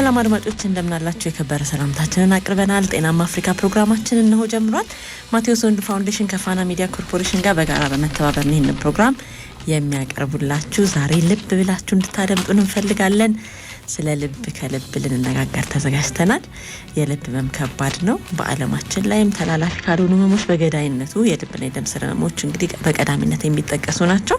ሰላም አድማጮች እንደምናላችሁ የከበረ ሰላምታችንን አቅርበናል። ጤናማ አፍሪካ ፕሮግራማችን እነሆ ጀምሯል። ማቴዎስ ወንዱ ፋውንዴሽን ከፋና ሚዲያ ኮርፖሬሽን ጋር በጋራ በመተባበር ይህንን ፕሮግራም የሚያቀርቡላችሁ ዛሬ ልብ ብላችሁ እንድታደምጡን እንፈልጋለን። ስለ ልብ ከልብ ልንነጋገር ተዘጋጅተናል። የልብ ህመም ከባድ ነው። በዓለማችን ላይም ተላላፊ ካልሆኑ ህመሞች በገዳይነቱ የልብና የደም ስር ህመሞች እንግዲህ በቀዳሚነት የሚጠቀሱ ናቸው።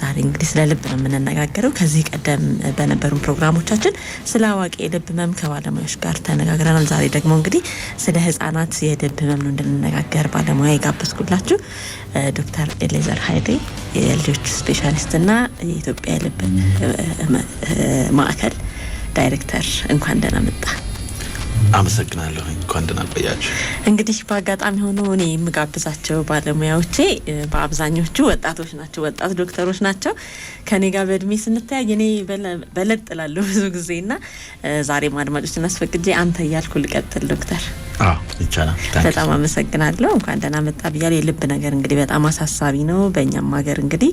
ዛሬ እንግዲህ ስለ ልብ ነው የምንነጋገረው። ከዚህ ቀደም በነበሩን ፕሮግራሞቻችን ስለ አዋቂ የልብ ህመም ከባለሙያዎች ጋር ተነጋግረናል። ዛሬ ደግሞ እንግዲህ ስለ ህጻናት የልብ ህመም ነው እንድንነጋገር ባለሙያ የጋበዝኩላችሁ ዶክተር ኤሌዘር ሃይሌ የልጆች ስፔሻሊስትና የኢትዮጵያ የልብ ማዕከል ዳይሬክተር፣ እንኳን ደህና መጣ። አመሰግናለሁ። እንኳን ደህና ቆያችሁ። እንግዲህ በአጋጣሚ ሆኖ እኔ የምጋብዛቸው ባለሙያዎቼ በአብዛኞቹ ወጣቶች ናቸው፣ ወጣት ዶክተሮች ናቸው። ከኔ ጋር በእድሜ ስንተያይ እኔ በለጥ እላለሁ ብዙ ጊዜና ዛሬም አድማጮችን አስፈቅጄ አንተ እያልኩ ልቀጥል። ዶክተር ይቻላል። በጣም አመሰግናለሁ። እንኳን ደህና መጣ ብያለሁ። የልብ ነገር እንግዲህ በጣም አሳሳቢ ነው። በእኛም ሀገር እንግዲህ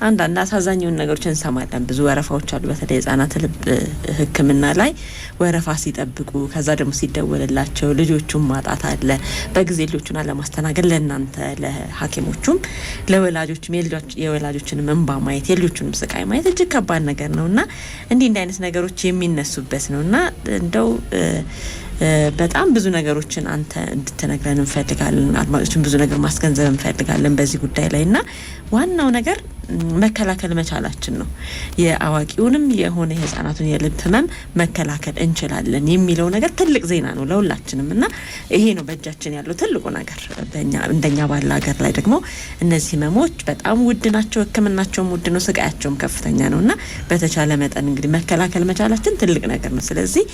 አንዳንድ አሳዛኝ ነገሮችን እንሰማለን። ብዙ ወረፋዎች አሉ። በተለይ ህጻናት ልብ ህክምና ላይ ወረፋ ሲጠብቁ ከዛ ደግሞ ሲደወልላቸው ልጆቹን ማጣት አለ። በጊዜ ልጆቹን አለማስተናገድ ለእናንተ ለሐኪሞቹም ለወላጆችም የወላጆችንም እንባ ማየት የልጆቹንም ስቃይ ማየት እጅግ ከባድ ነገር ነውና እንዲህ አይነት ነገሮች የሚነሱበት ነውና እንደው በጣም ብዙ ነገሮችን አንተ እንድትነግረን እንፈልጋለን። አድማጮችን ብዙ ነገር ማስገንዘብ እንፈልጋለን በዚህ ጉዳይ ላይና ዋናው ነገር መከላከል መቻላችን ነው። የአዋቂውንም የሆነ የህፃናቱን የልብ ህመም መከላከል እንችላለን የሚለው ነገር ትልቅ ዜና ነው ለሁላችንም እና ይሄ ነው በእጃችን ያለው ትልቁ ነገር። እንደኛ ባለ ሀገር ላይ ደግሞ እነዚህ ህመሞች በጣም ውድ ናቸው፣ ህክምናቸውም ውድ ነው፣ ስቃያቸውም ከፍተኛ ነውና በተቻለ መጠን እንግዲህ መከላከል መቻላችን ትልቅ ነገር ነው። ስለዚህ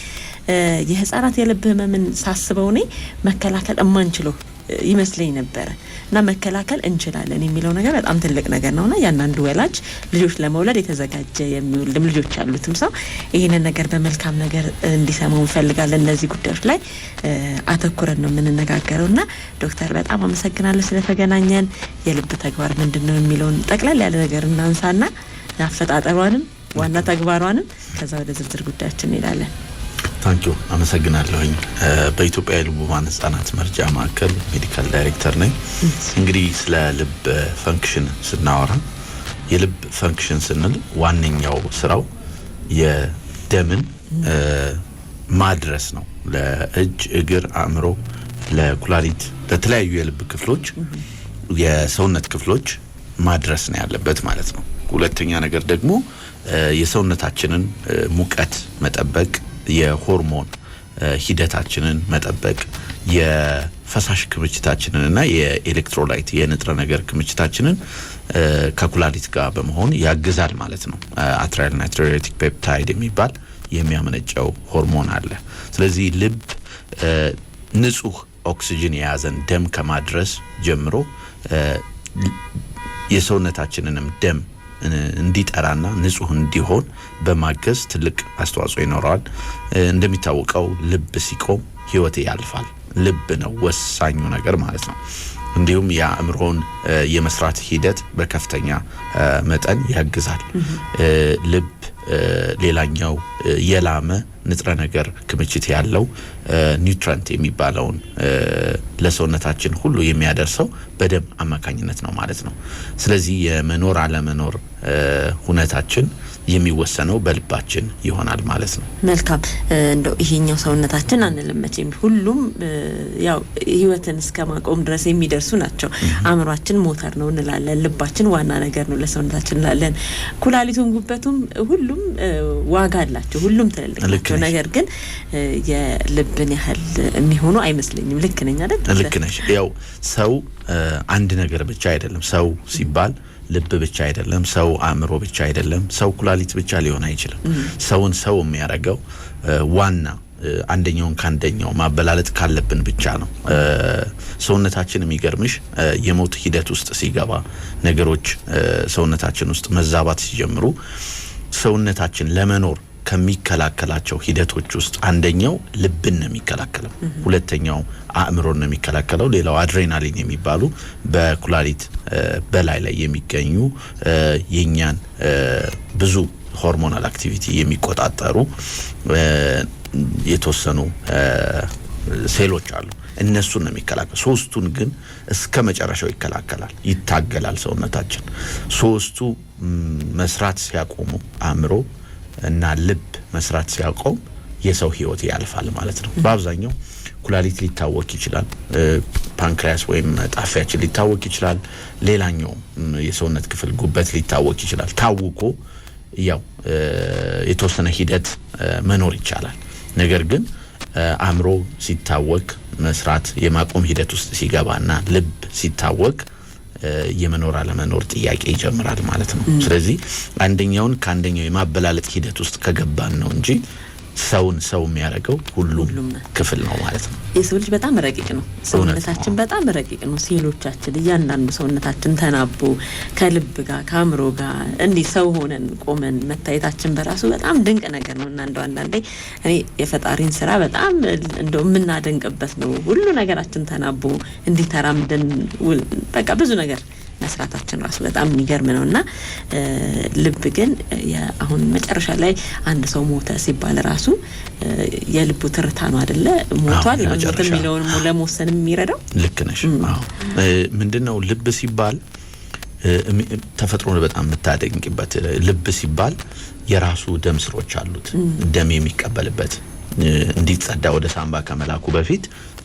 የህፃናት የልብ ህመምን ሳስበው እኔ መከላከል እማንችለው ይመስለኝ ነበር እና መከላከል እንችላለን የሚለው ነገር በጣም ትልቅ ነገር ነውና ያንዳንዱ ወላጅ ልጆች ለመውለድ የተዘጋጀ የሚወልድም ልጆች ያሉትም ሰው ይሄንን ነገር በመልካም ነገር እንዲሰማው እንፈልጋለን። እነዚህ ጉዳዮች ላይ አተኩረን ነው የምንነጋገረውና ዶክተር በጣም አመሰግናለሁ ስለተገናኘን። የልብ ተግባር ምንድነው የሚለውን ጠቅላላ ያለ ነገር እናንሳና አፈጣጠሯንም ዋና ተግባሯንም ከዛ ወደ ዝርዝር ጉዳዮችን እንሄዳለን። ታንኪዩ አመሰግናለሁኝ። በኢትዮጵያ የልብ ህሙማን ህጻናት መርጃ ማዕከል ሜዲካል ዳይሬክተር ነኝ። እንግዲህ ስለ ልብ ፈንክሽን ስናወራ የልብ ፈንክሽን ስንል ዋነኛው ስራው የደምን ማድረስ ነው ለእጅ፣ እግር፣ አእምሮ፣ ለኩላሊት፣ ለተለያዩ የልብ ክፍሎች የሰውነት ክፍሎች ማድረስ ነው ያለበት ማለት ነው። ሁለተኛ ነገር ደግሞ የሰውነታችንን ሙቀት መጠበቅ፣ የሆርሞን ሂደታችንን መጠበቅ፣ የፈሳሽ ክምችታችንን እና የኤሌክትሮላይት የንጥረ ነገር ክምችታችንን ከኩላሊት ጋር በመሆን ያግዛል ማለት ነው። አትራይል ናይትሪክ ፔፕታይድ የሚባል የሚያመነጨው ሆርሞን አለ። ስለዚህ ልብ ንጹህ ኦክሲጅን የያዘን ደም ከማድረስ ጀምሮ የሰውነታችንንም ደም እንዲጠራና ንጹህ እንዲሆን በማገዝ ትልቅ አስተዋጽኦ ይኖረዋል። እንደሚታወቀው ልብ ሲቆም ህይወት ያልፋል። ልብ ነው ወሳኙ ነገር ማለት ነው። እንዲሁም የአእምሮን የመስራት ሂደት በከፍተኛ መጠን ያግዛል። ልብ ሌላኛው የላመ ንጥረ ነገር ክምችት ያለው ኒውትሪንት የሚባለውን ለሰውነታችን ሁሉ የሚያደርሰው በደም አማካኝነት ነው ማለት ነው። ስለዚህ የመኖር አለመኖር ሁኔታችን የሚወሰነው በልባችን ይሆናል ማለት ነው። መልካም። እንደው ይሄኛው ሰውነታችን አንልመቼም ሁሉም ያው ህይወትን እስከማቆም ድረስ የሚደርሱ ናቸው። አእምሯችን ሞተር ነው እንላለን፣ ልባችን ዋና ነገር ነው ለሰውነታችን እንላለን። ኩላሊቱም ጉበቱም ሁሉም ዋጋ አላቸው፣ ሁሉም ትልልቅ ናቸው። ነገር ግን የልብን ያህል የሚሆኑ አይመስለኝም። ልክ ነኝ አይደል? ልክ ነሽ። ያው ሰው አንድ ነገር ብቻ አይደለም። ሰው ሲባል ልብ ብቻ አይደለም፣ ሰው አእምሮ ብቻ አይደለም፣ ሰው ኩላሊት ብቻ ሊሆን አይችልም። ሰውን ሰው የሚያረጋው ዋና አንደኛውን ካንደኛው ማበላለጥ ካለብን ብቻ ነው። ሰውነታችን የሚገርምሽ የሞት ሂደት ውስጥ ሲገባ ነገሮች ሰውነታችን ውስጥ መዛባት ሲጀምሩ ሰውነታችን ለመኖር ከሚከላከላቸው ሂደቶች ውስጥ አንደኛው ልብን ነው የሚከላከለው፣ ሁለተኛው አእምሮን ነው የሚከላከለው፣ ሌላው አድሬናሊን የሚባሉ በኩላሊት በላይ ላይ የሚገኙ የኛን ብዙ ሆርሞናል አክቲቪቲ የሚቆጣጠሩ የተወሰኑ ሴሎች አሉ እነሱን ነው የሚከላከል ሶስቱን ግን እስከ መጨረሻው ይከላከላል ይታገላል ሰውነታችን ሶስቱ መስራት ሲያቆሙ አእምሮ እና ልብ መስራት ሲያቆም የሰው ህይወት ያልፋል ማለት ነው በአብዛኛው ኩላሊት ሊታወክ ይችላል ፓንክሪያስ ወይም ጣፊያችን ሊታወክ ይችላል ሌላኛው የሰውነት ክፍል ጉበት ሊታወክ ይችላል ታውቆ ያው የተወሰነ ሂደት መኖር ይቻላል ነገር ግን አእምሮ ሲታወክ መስራት የማቆም ሂደት ውስጥ ሲገባና ልብ ሲታወክ የመኖር አለመኖር ጥያቄ ይጀምራል ማለት ነው ስለዚህ አንደኛውን ከአንደኛው የማበላለጥ ሂደት ውስጥ ከገባን ነው እንጂ ሰው የሚያረጋው ሁሉም ክፍል ነው ማለት ነው የሰው ልጅ በጣም ረቂቅ ነው ሰውነታችን በጣም ረቂቅ ነው ሴሎቻችን እያንዳንዱ ሰውነታችን ተናቦ ከልብ ጋር ከአእምሮ ጋር እንዲህ ሰው ሆነን ቆመን መታየታችን በራሱ በጣም ድንቅ ነገር ነውና እንደው አንዳንዴ እኔ የፈጣሪን ስራ በጣም እንደው የምናደንቅበት ነው ሁሉ ነገራችን ተናቦ እንዲተራምደን በቃ ብዙ ነገር መስራታችን ራሱ በጣም የሚገርም ነውና ልብ ግን አሁን መጨረሻ ላይ አንድ ሰው ሞተ ሲባል ራሱ የልቡ ትርታ ነው አይደለ ሞቷል ማለት የሚለውን ለመወሰን የሚረዳው ልክ ነሽ አዎ ምንድነው ልብ ሲባል ተፈጥሮን በጣም የምታደንቅበት ልብ ሲባል የራሱ ደም ስሮች አሉት ደም የሚቀበልበት እንዲጸዳ ወደ ሳምባ ከመላኩ በፊት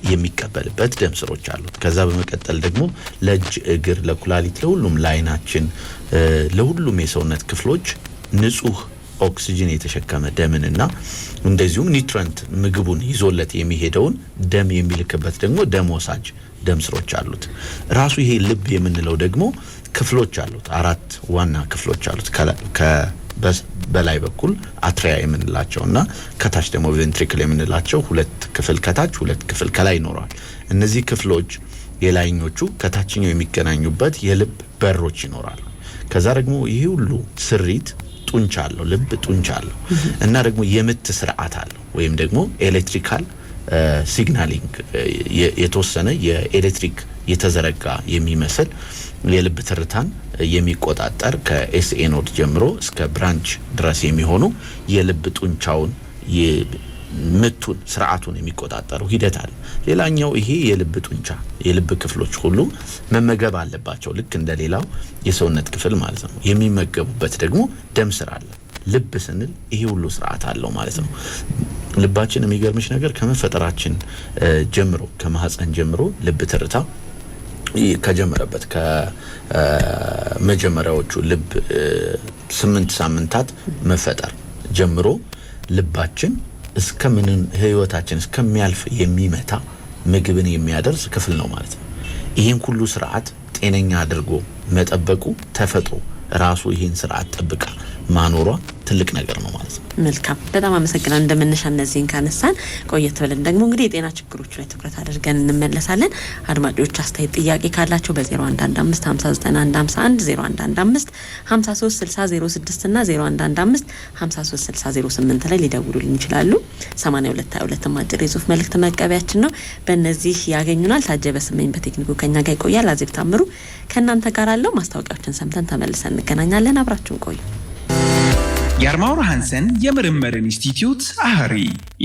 የሚቀበልበት ደም ስሮች አሉት ከዛ በመቀጠል ደግሞ ለእጅ እግር ለኩላሊት ለሁሉም ላይናችን ለሁሉም የሰውነት ክፍሎች ንጹህ ኦክሲጅን የተሸከመ ደምንና እንደዚሁም ኒውትሪንት ምግቡን ይዞለት የሚሄደውን ደም የሚልክበት ደግሞ ደም ወሳጅ ደም ስሮች አሉት ራሱ ይሄ ልብ የምንለው ደግሞ ክፍሎች አሉት አራት ዋና ክፍሎች አሉት በላይ በኩል አትሪያ የምንላቸውና ከታች ደግሞ ቬንትሪክል የምንላቸው ሁለት ክፍል ከታች ሁለት ክፍል ከላይ ይኖራል እነዚህ ክፍሎች የላይኞቹ ከታችኛው የሚገናኙበት የልብ በሮች ይኖራሉ ከዛ ደግሞ ይሄ ሁሉ ስሪት ጡንቻ አለው ልብ ጡንቻ አለው እና ደግሞ የምት ስርዓት አለው ወይም ደግሞ ኤሌክትሪካል ሲግናሊንግ የተወሰነ የኤሌክትሪክ የተዘረጋ የሚመስል የልብ ትርታን የሚቆጣጠር ከኤስኤ ኖድ ጀምሮ እስከ ብራንች ድረስ የሚሆኑ የልብ ጡንቻውን የምቱን ስርዓቱን የሚቆጣጠረው ሂደት አለ ሌላኛው ይሄ የልብ ጡንቻ የልብ ክፍሎች ሁሉ መመገብ አለባቸው ልክ እንደሌላው የሰውነት ክፍል ማለት ነው የሚመገቡበት ደግሞ ደም ስር አለ ልብ ስንል ይሄ ሁሉ ስርዓት አለው ማለት ነው ልባችን የሚገርምሽ ነገር ከመፈጠራችን ጀምሮ ከማህፀን ጀምሮ ልብ ትርታ ከጀመረበት ከመጀመሪያዎቹ ልብ 8 ሳምንታት መፈጠር ጀምሮ ልባችን እስከምን ህይወታችን እስከሚያልፍ የሚመታ ምግብን የሚያደርስ ክፍል ነው ማለት ነው ይሄን ሁሉ ስርዓት ጤነኛ አድርጎ መጠበቁ ተፈጥሮ ራሱ ይሄን ስርዓት ጠብቃ ማኖሯ ትልቅ ነገር ነው ማለት ነው መልካም በጣም አመሰግናለሁ እንደመነሻ እነዚህን ካነሳን ቆየት ብለን ደግሞ እንግዲህ የጤና ችግሮች ላይ ትኩረት አድርገን እንመለሳለን አድማጮች አስተያየት ጥያቄ ካላቸው በ0115591151 0115536006 እና 0115536008 ላይ ሊደውሉልን ይችላሉ 8222 ማጭር የጽሁፍ መልእክት መቀበያችን ነው በእነዚህ ያገኙናል ታጀበ ስመኝ በቴክኒኩ ከኛ ጋር ይቆያል አዚብ ታምሩ ከእናንተ ጋር አለው ማስታወቂያዎችን ሰምተን ተመልሰን እንገናኛለን አብራችሁን ቆዩ የአርማውር ሃንሰን የምርምር ኢንስቲትዩት አህሪ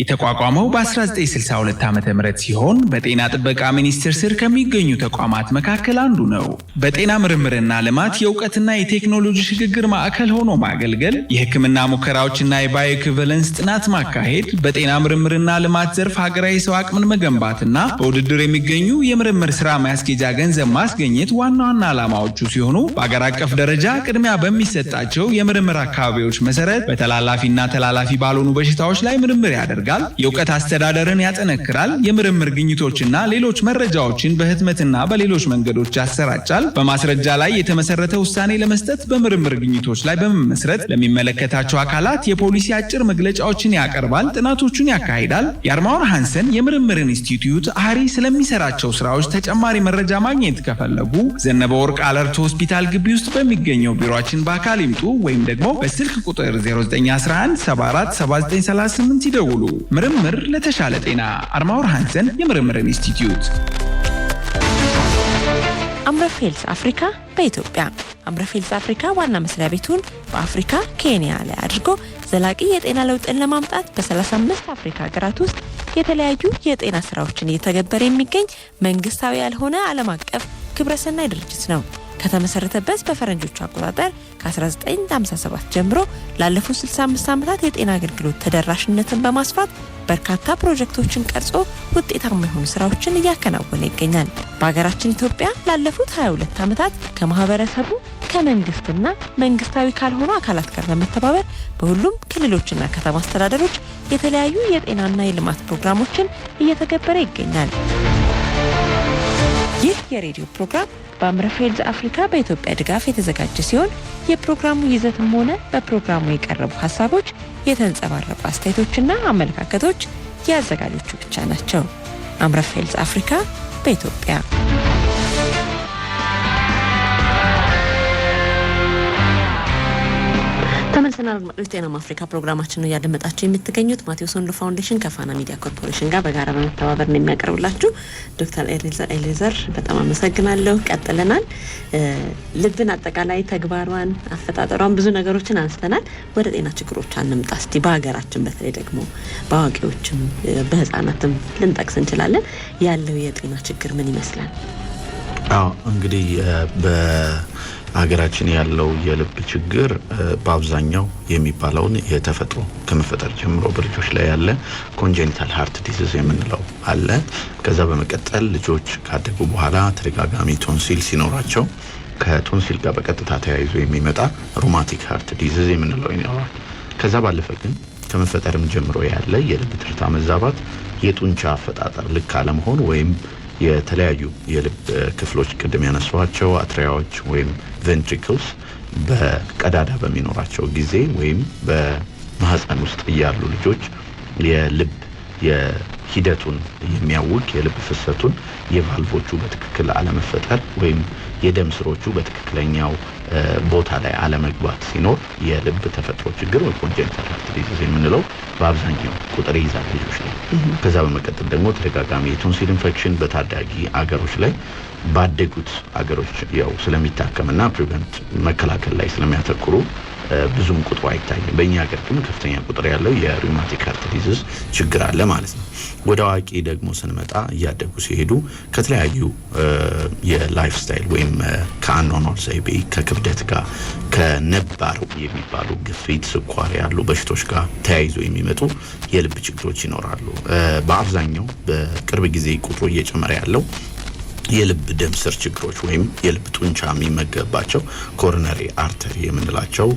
የተቋቋመው በ1962 ዓመተ ምህረት ሲሆን በጤና ጥበቃ ሚኒስቴር ስር ከሚገኙ ተቋማት መካከል አንዱ ነው። በጤና ምርምርና ልማት የእውቀትና የቴክኖሎጂ ሽግግር ማዕከል ሆኖ ማገልገል፣ የሕክምና ሙከራዎችና የባዮኢኩቫለንስ ጥናት ማካሄድ፣ በጤና ምርምርና ልማት ዘርፍ ሀገራዊ ሰው አቅምን መገንባትና በውድድር የሚገኙ የምርምር ስራ ማስኬጃ ገንዘብ ማስገኘት ዋና ዋና ዓላማዎቹ ሲሆኑ በአገር አቀፍ ደረጃ ቅድሚያ በሚሰጣቸው የምርምር አካባቢዎች መሰረት በተላላፊና ተላላፊ ባልሆኑ በሽታዎች ላይ ምርምር ያደርጋል፣ የእውቀት አስተዳደርን ያጠነክራል፣ የምርምር ግኝቶችና ሌሎች መረጃዎችን በህትመትና በሌሎች መንገዶች ያሰራጫል፣ በማስረጃ ላይ የተመሰረተ ውሳኔ ለመስጠት በምርምር ግኝቶች ላይ በመመስረት ለሚመለከታቸው አካላት የፖሊሲ አጭር መግለጫዎችን ያቀርባል፣ ጥናቶችን ያካሂዳል። የአርማውር ሃንሰን የምርምር ኢንስቲትዩት አህሪ ስለሚሰራቸው ስራዎች ተጨማሪ መረጃ ማግኘት ከፈለጉ ዘነበ ወርቅ አለርት ሆስፒታል ግቢ ውስጥ በሚገኘው ቢሮአችን በአካል ይምጡ ወይም ደግሞ በስልክ ቁጥር 0911747938 ይደውሉ። ምርምር ለተሻለ ጤና። አርማውር ሃንሰን የምርምር ኢንስቲትዩት። አምረፍ ሄልዝ አፍሪካ በኢትዮጵያ አምረፍ ሄልዝ አፍሪካ ዋና መስሪያ ቤቱን በአፍሪካ ኬንያ ላይ አድርጎ ዘላቂ የጤና ለውጥን ለማምጣት በ35 አፍሪካ ሀገራት ውስጥ የተለያዩ የጤና ስራዎችን እየተገበረ የሚገኝ መንግስታዊ ያልሆነ ዓለም አቀፍ ግብረሰናይ ድርጅት ነው። ከተመሰረተበት በፈረንጆቹ አቆጣጠር ከ1957 ጀምሮ ላለፉት 65 ዓመታት የጤና አገልግሎት ተደራሽነትን በማስፋት በርካታ ፕሮጀክቶችን ቀርጾ ውጤታማ የሆኑ ስራዎችን እያከናወነ ይገኛል። በሀገራችን ኢትዮጵያ ላለፉት 22 ዓመታት ከማህበረሰቡ ከመንግስትና መንግስታዊ ካልሆኑ አካላት ጋር በመተባበር በሁሉም ክልሎችና ከተማ አስተዳደሮች የተለያዩ የጤናና የልማት ፕሮግራሞችን እየተገበረ ይገኛል። ይህ የሬዲዮ ፕሮግራም በአምረፍ ሄልዝ አፍሪካ በኢትዮጵያ ድጋፍ የተዘጋጀ ሲሆን የፕሮግራሙ ይዘትም ሆነ በፕሮግራሙ የቀረቡ ሀሳቦች የተንጸባረቁ አስተያየቶችና አመለካከቶች ያዘጋጆቹ ብቻ ናቸው። አምረፍ ሄልዝ አፍሪካ በኢትዮጵያ ተመልሰናል። ጤና አፍሪካ ፕሮግራማችን ነው ያደመጣችሁ የምትገኙት። ማቴዎስ ወንዶ ፋውንዴሽን ከፋና ሚዲያ ኮርፖሬሽን ጋር በጋራ በመተባበር ነው የሚያቀርብላችሁ። ዶክተር ኤሌዘር በጣም አመሰግናለሁ። ቀጥለናል። ልብን አጠቃላይ ተግባሯን፣ አፈጣጠሯን ብዙ ነገሮችን አንስተናል። ወደ ጤና ችግሮች አንምጣ እስቲ። በሀገራችን በተለይ ደግሞ በአዋቂዎችም በህፃናትም ልንጠቅስ እንችላለን። ያለው የጤና ችግር ምን ይመስላል? እንግዲህ ሀገራችን ያለው የልብ ችግር በአብዛኛው የሚባለውን የተፈጥሮ ከመፈጠር ጀምሮ በልጆች ላይ ያለ ኮንጀኒታል ሃርት ዲዚዝ የምንለው አለ። ከዛ በመቀጠል ልጆች ካደጉ በኋላ ተደጋጋሚ ቶንሲል ሲኖራቸው ከቶንሲል ጋር በቀጥታ ተያይዞ የሚመጣ ሩማቲክ ሃርት ዲዚዝ የምንለው ይኖራል። ከዛ ባለፈ ግን ከመፈጠርም ጀምሮ ያለ የልብ ትርታ መዛባት፣ የጡንቻ አፈጣጠር ልክ አለመሆን ወይም የተለያዩ የልብ ክፍሎች ቅድም ያነሷቸው አትሪያዎች ወይም ቬንትሪክልስ በቀዳዳ በሚኖራቸው ጊዜ ወይም በማህፀን ውስጥ ያሉ ልጆች የልብ የሂደቱን የሚያውቅ የልብ ፍሰቱን የቫልቮቹ በትክክል አለመፈጠር ወይም የደም ስሮቹ በትክክለኛው ቦታ ላይ አለመግባት ሲኖር የልብ ተፈጥሮ ችግር ወይ ኮንጀኒታል ሃርት ዲዚዝ የምንለው በአብዛኛው ቁጥር ይይዛል ልጆች ላይ። ከዛ በመቀጠል ደግሞ ተደጋጋሚ የቶንሲል ኢንፌክሽን በታዳጊ አገሮች ላይ ባደጉት አገሮች ያው ስለሚታከምና ፕሪቨንት መከላከል ላይ ስለሚያተኩሩ ብዙም ቁጥሩ አይታይም። በእኛ ሀገር ግን ከፍተኛ ቁጥር ያለው የሩማቲክ ሃርት ዲዚዝ ችግር አለ ማለት ነው። ወደ አዋቂ ደግሞ ስንመጣ እያደጉ ሲሄዱ ከተለያዩ የላይፍ ስታይል ወይም ከአኗኗር ዘይቤ ከክብደት ጋር ከነባር የሚባሉ ግፊት፣ ስኳር ያሉ በሽቶች ጋር ተያይዞ የሚመጡ የልብ ችግሮች ይኖራሉ። በአብዛኛው በቅርብ ጊዜ ቁጥሩ እየጨመረ ያለው የልብ ደም ስር ችግሮች ወይም የልብ ጡንቻ የሚመገባቸው ኮሮነሪ አርተሪ የምንላቸው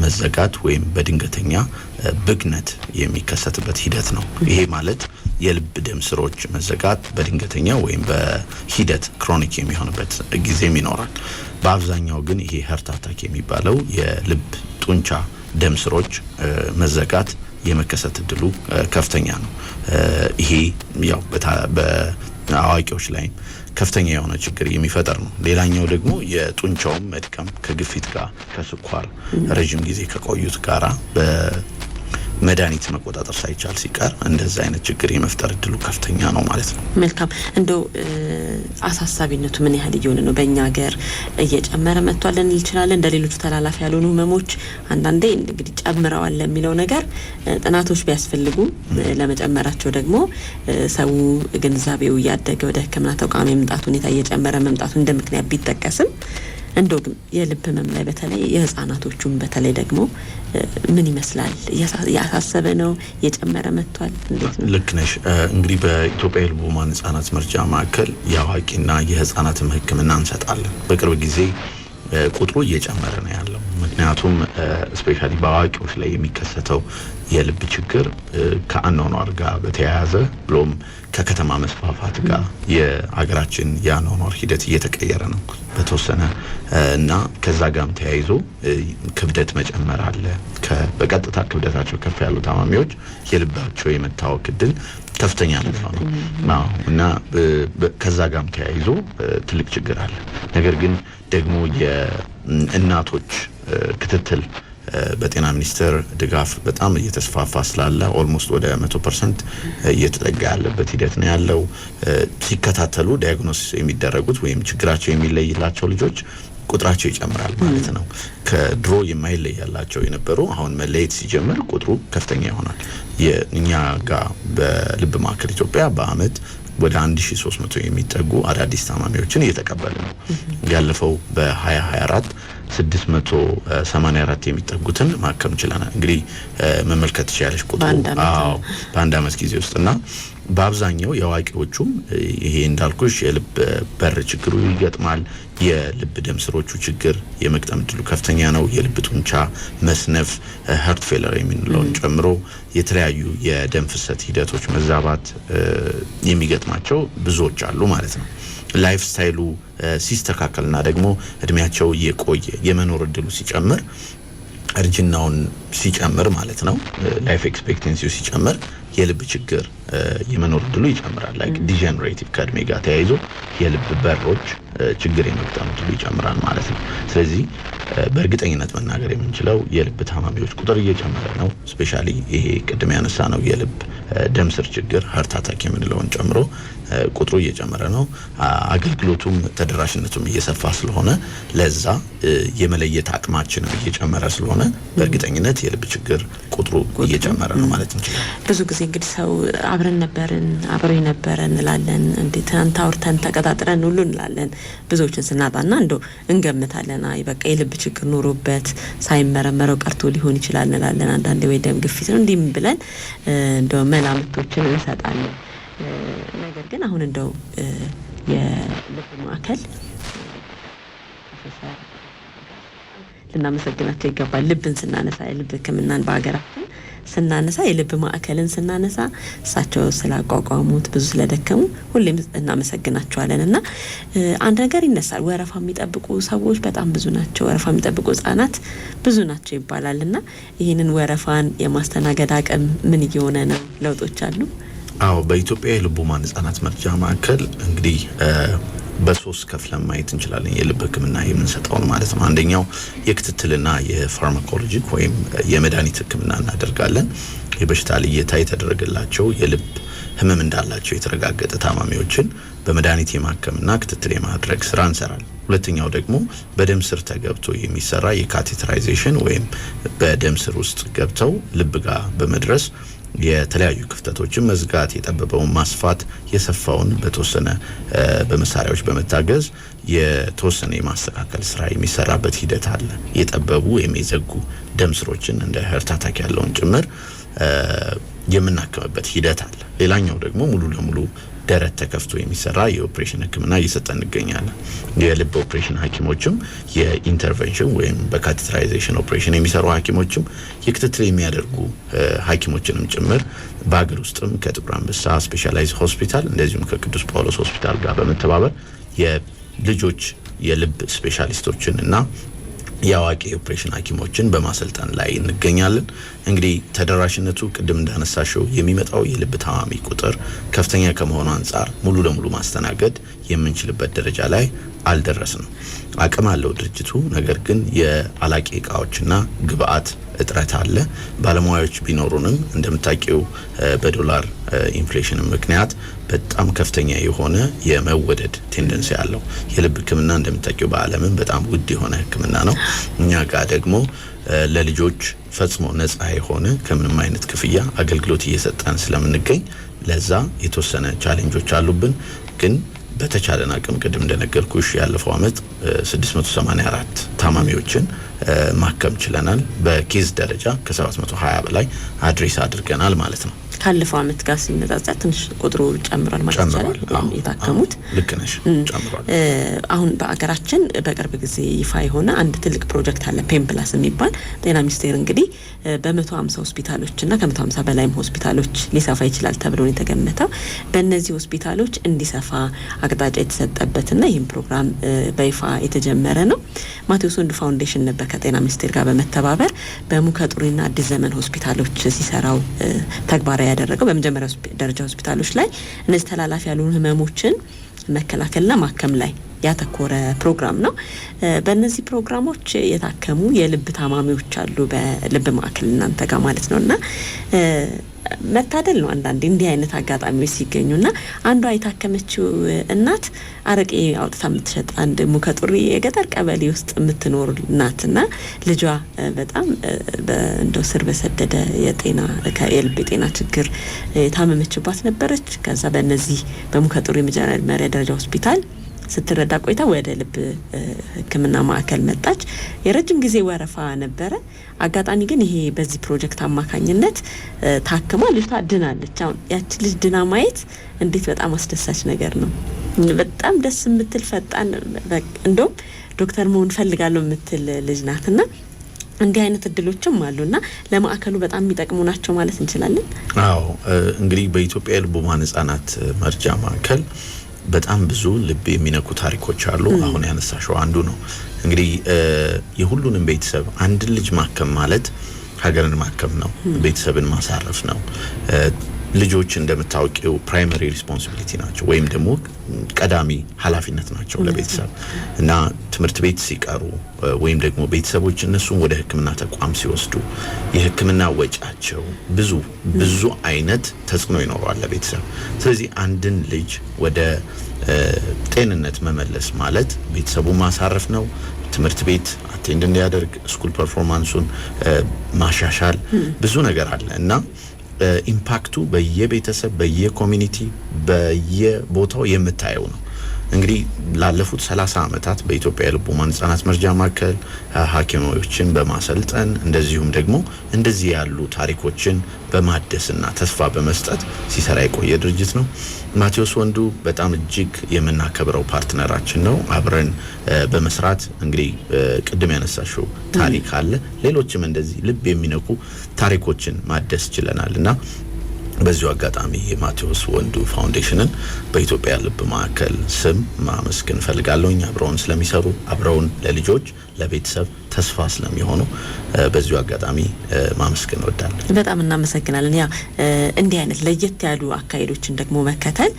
መዘጋት ወይም በድንገተኛ ብግነት የሚከሰትበት ሂደት ነው። ይሄ ማለት የልብ ደም ስሮች መዘጋት በድንገተኛ ወይም በሂደት ክሮኒክ የሚሆንበት ጊዜም ይኖራል። በአብዛኛው ግን ይሄ ሃርት አታክ የሚባለው የልብ ጡንቻ ደም ስሮች መዘጋት የመከሰት እድሉ ከፍተኛ ነው። ይሄ ያው በአዋቂዎች ላይ ከፍተኛ የሆነ ችግር የሚፈጠር ነው። ሌላኛው ደግሞ የጡንቻው መድከም ከግፊት ጋር ከስኳር ረጅም ጊዜ ከቆዩት ጋራ በመድኃኒት መቆጣጠር ሳይቻል ሲቀር እንደዛ አይነት ችግር የመፍጠር እድሉ ከፍተኛ ነው ማለት ነው። መልካም። እንደው አሳሳቢነቱ ምን ያህል እየሆነ ነው? በእኛ ሀገር እየጨመረ መጥቷል ልንል እንችላለን? እንደ ሌሎቹ ተላላፊ ያልሆኑ ህመሞች አንዳንዴ እንግዲህ ጨምረዋል ለሚለው ነገር ጥናቶች ቢያስፈልጉ ለመጨመራቸው ደግሞ ሰው ግንዛቤው እያደገ ወደ ሕክምና ተቋም የመምጣት ሁኔታ እየጨመረ መምጣቱ እንደ ምክንያት ቢጠቀስም እንደው ግን የልብ ህመም ላይ በተለይ የህፃናቶቹም በተለይ ደግሞ ምን ይመስላል? ያሳሰበ ነው? የጨመረ መጥቷል? እንዴት ነው? ልክ ነሽ። እንግዲህ በኢትዮጵያ የልብ ህሙማን ህጻናት መርጃ ማዕከል የአዋቂና የህፃናትም ህክምና እንሰጣለን። በቅርብ ጊዜ ቁጥሩ እየጨመረ ነው ያለው። ምክንያቱም ስፔሻሊ በአዋቂዎች ላይ የሚከሰተው የልብ ችግር ከአኗኗር ጋር በተያያዘ ብሎም ከከተማ መስፋፋት ጋር የሀገራችን የአኗኗር ሂደት እየተቀየረ ነው በተወሰነ እና ከዛ ጋርም ተያይዞ ክብደት መጨመር አለ። በቀጥታ ክብደታቸው ከፍ ያሉ ታማሚዎች የልባቸው የመታወክ እድል ከፍተኛ ነው እና ከዛ ጋርም ተያይዞ ትልቅ ችግር አለ። ነገር ግን ደግሞ የእናቶች ክትትል በጤና ሚኒስቴር ድጋፍ በጣም እየተስፋፋ ስላለ ኦልሞስት ወደ 100% እየተጠጋ ያለበት ሂደት ነው ያለው። ሲከታተሉ ዲያግኖሲስ የሚደረጉት ወይም ችግራቸው የሚለይላቸው ልጆች ቁጥራቸው ይጨምራል ማለት ነው። ከድሮ የማይለያላቸው የነበሩ አሁን መለየት ሲጀምር ቁጥሩ ከፍተኛ ይሆናል። የኛ ጋር በልብ ማዕከል ኢትዮጵያ በአመት ወደ 1300 የሚጠጉ አዳዲስ ታማሚዎችን እየተቀበለ ነው። ያለፈው በ2024 684 የሚጠጉትን ማከም ችለናል። እንግዲህ መመልከት ይችላልሽ ቁጥሩ በአንድ አመት ጊዜ ውስጥና በአብዛኛው የአዋቂዎቹም ይሄ እንዳልኩሽ የልብ በር ችግሩ ይገጥማል። የልብ ደም ስሮቹ ችግር የመቅጠም እድሉ ከፍተኛ ነው። የልብ ጡንቻ መስነፍ ሃርት ፌለር የሚንለውን ጨምሮ የተለያዩ የደም ፍሰት ሂደቶች መዛባት የሚገጥማቸው ብዙዎች አሉ ማለት ነው። ላይፍ ስታይሉ ሲስተካከልና ደግሞ እድሜያቸው የቆየ የመኖር እድሉ ሲጨምር እርጅናውን ሲጨምር ማለት ነው ላይፍ ኤክስፔክታንሲው ሲጨምር የልብ ችግር የመኖር እድሉ ይጨምራል። ላይክ ዲጀነሬቲቭ ከእድሜ ጋር ተያይዞ የልብ በሮች ችግር የመግጠም እድሉ ይጨምራል ማለት ነው። ስለዚህ በእርግጠኝነት መናገር የምንችለው የልብ ታማሚዎች ቁጥር እየጨመረ ነው። ስፔሻሊ ይሄ ቅድም ያነሳ ነው የልብ ደም ስር ችግር ሃርት አታክ የምንለውን ጨምሮ ቁጥሩ እየጨመረ ነው። አገልግሎቱም ተደራሽነቱም እየሰፋ ስለሆነ ለዛ የመለየት አቅማችንም እየጨመረ ስለሆነ በእርግጠኝነት የልብ ችግር ቁጥሩ እየጨመረ ነው ማለት እንችላለን። ብዙ ጊዜ እንግዲህ ሰው አብረን ነበረን እንላለን፣ እንዴት አንታውርተን ተቀጣጥረን ሁሉ እንላለን። ብዙዎችን ስናጣና እንደው እንገምታለን፣ አይ በቃ የልብ ችግር ኖሮበት ሳይመረመረው ቀርቶ ሊሆን ይችላል እንላለን። አንዳንዴ ወይ ደም ግፊት ነው እንዲም ብለን እንደው መላምቶችን እንሰጣለን። ነገር ግን አሁን እንደው የልብ ማዕከል ልናመሰግናቸው ይገባል። ልብን ስናነሳ የልብ ሕክምናን በሀገራችን ስናነሳ የልብ ማዕከልን ስናነሳ እሳቸው ስላቋቋሙት ብዙ ስለደከሙ ሁሌም እናመሰግናቸዋለን። እና አንድ ነገር ይነሳል፣ ወረፋ የሚጠብቁ ሰዎች በጣም ብዙ ናቸው፣ ወረፋ የሚጠብቁ ህጻናት ብዙ ናቸው ይባላል። እና ይህንን ወረፋን የማስተናገድ አቅም ምን እየሆነ ነው? ለውጦች አሉ? አዎ፣ በኢትዮጵያ የልብ ህሙማን ህጻናት መርጃ ማዕከል እንግዲህ በሶስት ከፍለን ማየት እንችላለን። የልብ ህክምና የምንሰጠውን ማለት ነው። አንደኛው የክትትልና የፋርማኮሎጂ ወይም የመድኃኒት ህክምና እናደርጋለን። የበሽታ ልየታ የተደረገላቸው የልብ ህመም እንዳላቸው የተረጋገጠ ታማሚዎችን በመድኃኒት የማከምና ክትትል የማድረግ ስራ እንሰራለን። ሁለተኛው ደግሞ በደም ስር ተገብቶ የሚሰራ የካቴተራይዜሽን ወይም በደም ስር ውስጥ ገብተው ልብ ጋር በመድረስ የተለያዩ ክፍተቶችን መዝጋት፣ የጠበበውን ማስፋት፣ የሰፋውን በተወሰነ በመሳሪያዎች በመታገዝ የተወሰነ የማስተካከል ስራ የሚሰራበት ሂደት አለ። የጠበቡ የሚዘጉ ደም ስሮችን እንደ ሃርት አታክ ያለውን ጭምር የምናከምበት ሂደት አለ። ሌላኛው ደግሞ ሙሉ ለሙሉ ደረት ተከፍቶ የሚሰራ የኦፕሬሽን ህክምና እየሰጠን እንገኛለን። የልብ ኦፕሬሽን ሐኪሞችም የኢንተርቬንሽን ወይም በካቴተራይዜሽን ኦፕሬሽን የሚሰሩ ሐኪሞችም የክትትል የሚያደርጉ ሐኪሞችንም ጭምር በአገር ውስጥም ከጥቁር አንበሳ ስፔሻላይዝ ሆስፒታል እንደዚሁም ከቅዱስ ጳውሎስ ሆስፒታል ጋር በመተባበር የልጆች የልብ ስፔሻሊስቶችን እና የአዋቂ ኦፕሬሽን ሐኪሞችን በማሰልጠን ላይ እንገኛለን። እንግዲህ ተደራሽነቱ ቅድም እንዳነሳሽው የሚመጣው የልብ ታማሚ ቁጥር ከፍተኛ ከመሆኑ አንጻር ሙሉ ለሙሉ ማስተናገድ የምንችልበት ደረጃ ላይ አልደረስንም። አቅም አለው ድርጅቱ፣ ነገር ግን የአላቂ እቃዎችና ግብአት እጥረት አለ። ባለሙያዎች ቢኖሩንም እንደምታውቂው በዶላር ኢንፍሌሽን ምክንያት በጣም ከፍተኛ የሆነ የመወደድ ቴንደንሲ አለው። የልብ ህክምና እንደምታውቂው በዓለምም በጣም ውድ የሆነ ህክምና ነው። እኛ ጋር ደግሞ ለልጆች ፈጽሞ ነፃ የሆነ ከምንም አይነት ክፍያ አገልግሎት እየሰጠን ስለምንገኝ ለዛ የተወሰነ ቻሌንጆች አሉብን። ግን በተቻለን አቅም ቅድም እንደነገርኩሽ ያለፈው አመት 684 ታማሚዎችን ማከም ችለናል። በኬዝ ደረጃ ከ720 በላይ አድሬስ አድርገናል ማለት ነው። ካለፈው አመት ጋር ሲነጻጸር ትንሽ ቁጥሩ ጨምሯል ማለት ይቻላል። የታከሙት ልክ ነሽ፣ ጨምሯል። አሁን በአገራችን በቅርብ ጊዜ ይፋ የሆነ አንድ ትልቅ ፕሮጀክት አለ፣ ፔምፕላስ የሚባል ጤና ሚኒስቴር እንግዲህ በ150 ሆስፒታሎችና ከ150 በላይም ሆስፒታሎች ሊሰፋ ይችላል ተብሎ ነው የተገመተው። በእነዚህ ሆስፒታሎች እንዲሰፋ አቅጣጫ የተሰጠበትና ይህም ፕሮግራም በይፋ የተጀመረ ነው። ማቴዎስ ወንዱ ፋውንዴሽን ነበር ከጤና ሚኒስቴር ጋር በመተባበር በሙከጡሪና አዲስ ዘመን ሆስፒታሎች ሲሰራው ተግባራዊ ያደረገው። በመጀመሪያ ደረጃ ሆስፒታሎች ላይ እነዚህ ተላላፊ ያልሆኑ ህመሞችን መከላከልና ማከም ላይ ያተኮረ ፕሮግራም ነው። በእነዚህ ፕሮግራሞች የታከሙ የልብ ታማሚዎች አሉ በልብ ማዕከል እናንተ ጋር ማለት ነውና መታደል ነው አንዳንዴ እንዲህ አይነት አጋጣሚዎች ሲገኙና አንዷ የታከመችው እናት አረቄ አውጥታ የምትሸጥ አንድ ሙከጡሪ የገጠር ቀበሌ ውስጥ የምትኖር እናትና ልጇ በጣም እንደው ስር በሰደደ የልብ ጤና ችግር የታመመችባት ነበረች። ከዛ በእነዚህ በሙከጡሪ መጀመሪያ ደረጃ ሆስፒታል ስትረዳ ቆይታ ወደ ልብ ሕክምና ማዕከል መጣች። የረጅም ጊዜ ወረፋ ነበረ። አጋጣሚ ግን ይሄ በዚህ ፕሮጀክት አማካኝነት ታክማ ልጅቷ ድናለች። አሁን ያቺ ልጅ ድና ማየት እንዴት በጣም አስደሳች ነገር ነው። በጣም ደስ የምትል ፈጣን እንደውም ዶክተር መሆን ፈልጋለሁ የምትል ልጅ ናትና እንዲህ አይነት እድሎችም አሉና ለማዕከሉ በጣም የሚጠቅሙ ናቸው ማለት እንችላለን። አዎ እንግዲህ በኢትዮጵያ የልብ ሕሙማን ሕጻናት መርጃ ማዕከል በጣም ብዙ ልብ የሚነኩ ታሪኮች አሉ። አሁን ያነሳሽው አንዱ ነው። እንግዲህ የሁሉንም ቤተሰብ አንድ ልጅ ማከም ማለት ሀገርን ማከም ነው፣ ቤተሰብን ማሳረፍ ነው። ልጆች እንደምታውቂው ፕራይመሪ ሪስፖንሲቢሊቲ ናቸው ወይም ደግሞ ቀዳሚ ኃላፊነት ናቸው ለቤተሰብ እና ትምህርት ቤት ሲቀሩ ወይም ደግሞ ቤተሰቦች እነሱን ወደ ሕክምና ተቋም ሲወስዱ የሕክምና ወጪያቸው ብዙ አይነት ተጽዕኖ ይኖረዋል ለቤተሰብ። ስለዚህ አንድን ልጅ ወደ ጤንነት መመለስ ማለት ቤተሰቡን ማሳረፍ ነው። ትምህርት ቤት አቴንድ እንዲያደርግ ስኩል ፐርፎርማንሱን ማሻሻል ብዙ ነገር አለ እና ኢምፓክቱ በየቤተሰብ በየኮሚኒቲ በየቦታው የምታየው ነው። እንግዲህ ላለፉት 30 ዓመታት በኢትዮጵያ የልብ ሕሙማን ሕጻናት መርጃ ማዕከል ሐኪሞችን በማሰልጠን እንደዚሁም ደግሞ እንደዚህ ያሉ ታሪኮችን በማደስና ተስፋ በመስጠት ሲሰራ የቆየ ድርጅት ነው። ማቴዎስ ወንዱ በጣም እጅግ የምናከብረው ፓርትነራችን ነው። አብረን በመስራት እንግዲህ ቅድም ያነሳሽው ታሪክ አለ። ሌሎችም እንደዚህ ልብ የሚነኩ ታሪኮችን ማደስ ችለናልና በዚሁ አጋጣሚ የማቴዎስ ወንዱ ፋውንዴሽንን በኢትዮጵያ ልብ ማዕከል ስም ማመስገን ፈልጋለሁኝ። አብረውን ስለሚሰሩ አብረውን ለልጆች ለቤተሰብ ተስፋ ስለሚሆኑ በዚሁ አጋጣሚ ማመስገን እወዳለሁ። በጣም እናመሰግናለን። ያ እንዲህ አይነት ለየት ያሉ አካሄዶችን ደግሞ መከተል